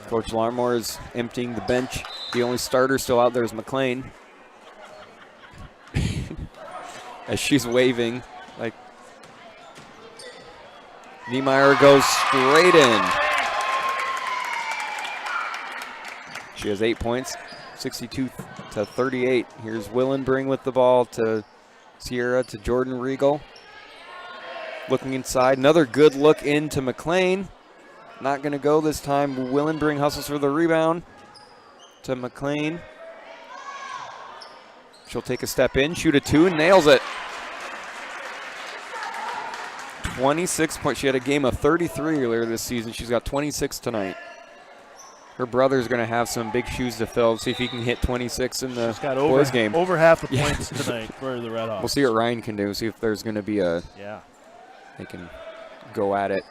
S2: Coach Larmore is emptying the bench. The only starter still out there is McLean. As she's waving, like Niemeyer goes straight in. She has 8 points, 62-38. Here's Willenbring with the ball to Sierra, to Jordan Regal. Looking inside, another good look into McLean. Not going to go this time. Willenbring hustles for the rebound to McLean. She'll take a step in, shoot a 2, and nails it. 26 points. She had a game of 33 earlier this season. She's got 26 tonight. Her brother's going to have some big shoes to fill. See if he can hit 26 in the boys game.
S1: Over half the points tonight for the Red Hawks.
S2: We'll see what Ryan can do. See if there's going to be a they can go at it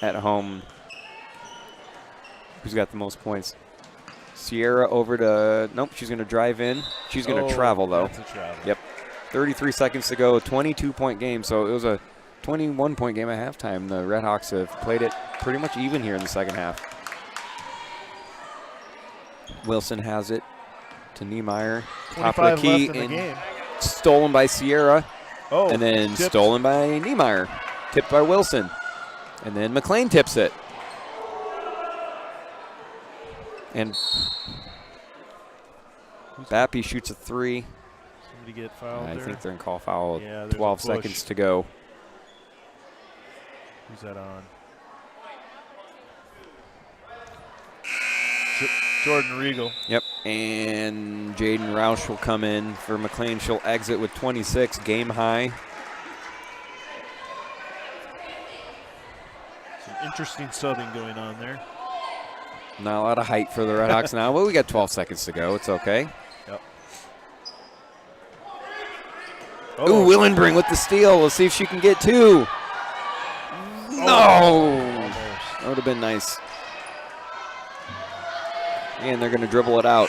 S2: at home. Who's got the most points? Sierra over to nope. She's going to drive in. She's going to travel though.
S1: That's a travel.
S2: Yep. 33 seconds to go. 22-point game. So it was a 21-point game at halftime. The Red Hawks have played it pretty much even here in the second half. Wilson has it to Niemeyer. Top of the key.
S1: Left in the game.
S2: Stolen by Sierra.
S1: Oh,
S2: and then stolen by Niemeyer. Tipped by Wilson. And then McLean tips it. And Bappy shoots a 3.
S1: Somebody get fouled
S2: I
S1: there.
S2: think they're in call foul.
S1: Yeah,
S2: 12 seconds to go.
S1: Who's that on? Jordan Regal.
S2: Yep. And Jaden Roush will come in for McLean. She'll exit with 26, game high.
S1: Some interesting subbing going on there.
S2: Not a lot of height for the Red Hawks now. Well, we got 12 seconds to go. It's okay.
S1: Yep.
S2: Ooh, Willenbring with the steal. Let's see if she can get 2. No! That would have been nice. And they're going to dribble it out.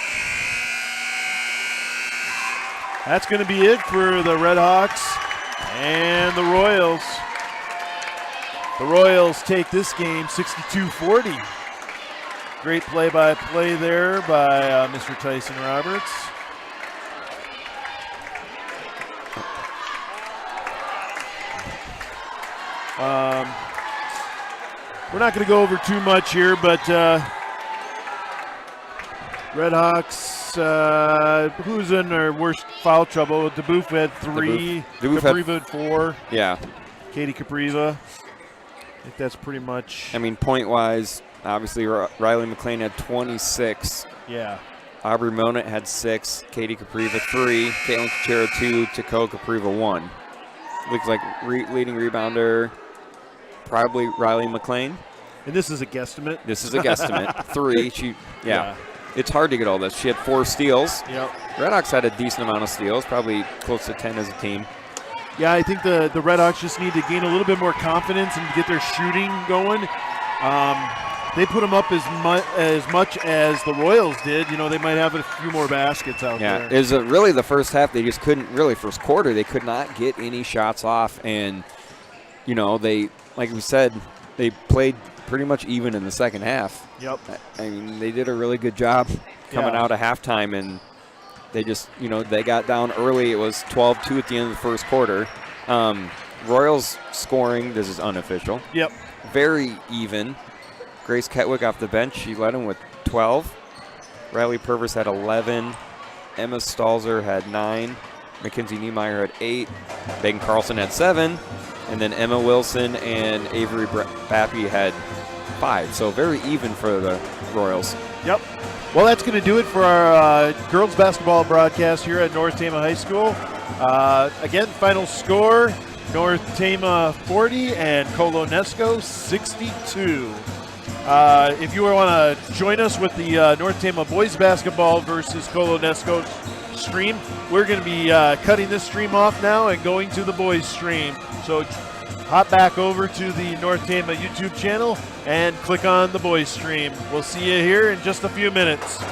S1: That's going to be it for the Red Hawks and the Royals. The Royals take this game 62-40. Great play-by-play there by Mr. Tyson Roberts. We're not going to go over too much here, but Red Hawks, who's in their worst foul trouble? DeBoof had 3, Capriva had 4.
S2: Yeah.
S1: Katie Capriva. I think that's pretty much.
S2: I mean, point-wise, obviously Riley McLean had 26.
S1: Yeah.
S2: Aubrey Monett had 6. Katie Capriva 3. Caitlin Kuchera 2. Taco Capriva 1. Looks like leading rebounder, probably Riley McLean.
S1: And this is a guesstimate.
S2: This is a guesstimate. 3. Yeah. It's hard to get all this. She had 4 steals.
S1: Yep.
S2: Red Hawks had a decent amount of steals, probably close to 10 as a team.
S1: Yeah, I think the Red Hawks just need to gain a little bit more confidence and get their shooting going. They put them up as much as the Royals did. You know, they might have a few more baskets out there.
S2: Yeah, it was really the first half. They just couldn't really, first quarter, they could not get any shots off. And, you know, they, like we said, they played pretty much even in the second half.
S1: Yep.
S2: I mean, they did a really good job coming out of halftime, and they just, you know, they got down early. It was 12-2 at the end of the first quarter. Royals scoring, this is unofficial.
S1: Yep.
S2: Very even. Grace Ketwick off the bench, she led him with 12. Riley Purvis had 11. Emma Stalzer had 9. Mackenzie Niemeyer had 8. Megan Carlson had 7. And then Emma Wilson and Avery Bappy had 5. So very even for the Royals.
S1: Yep. Well, that's going to do it for our girls basketball broadcast here at North Tama High School. Again, final score, North Tama 40 and Colo-Nesco 62. If you want to join us with the North Tama boys basketball versus Colo-Nesco stream, we're going to be cutting this stream off now and going to the boys stream. So hop back over to the North Tama YouTube channel and click on the boys stream. We'll see you here in just a few minutes.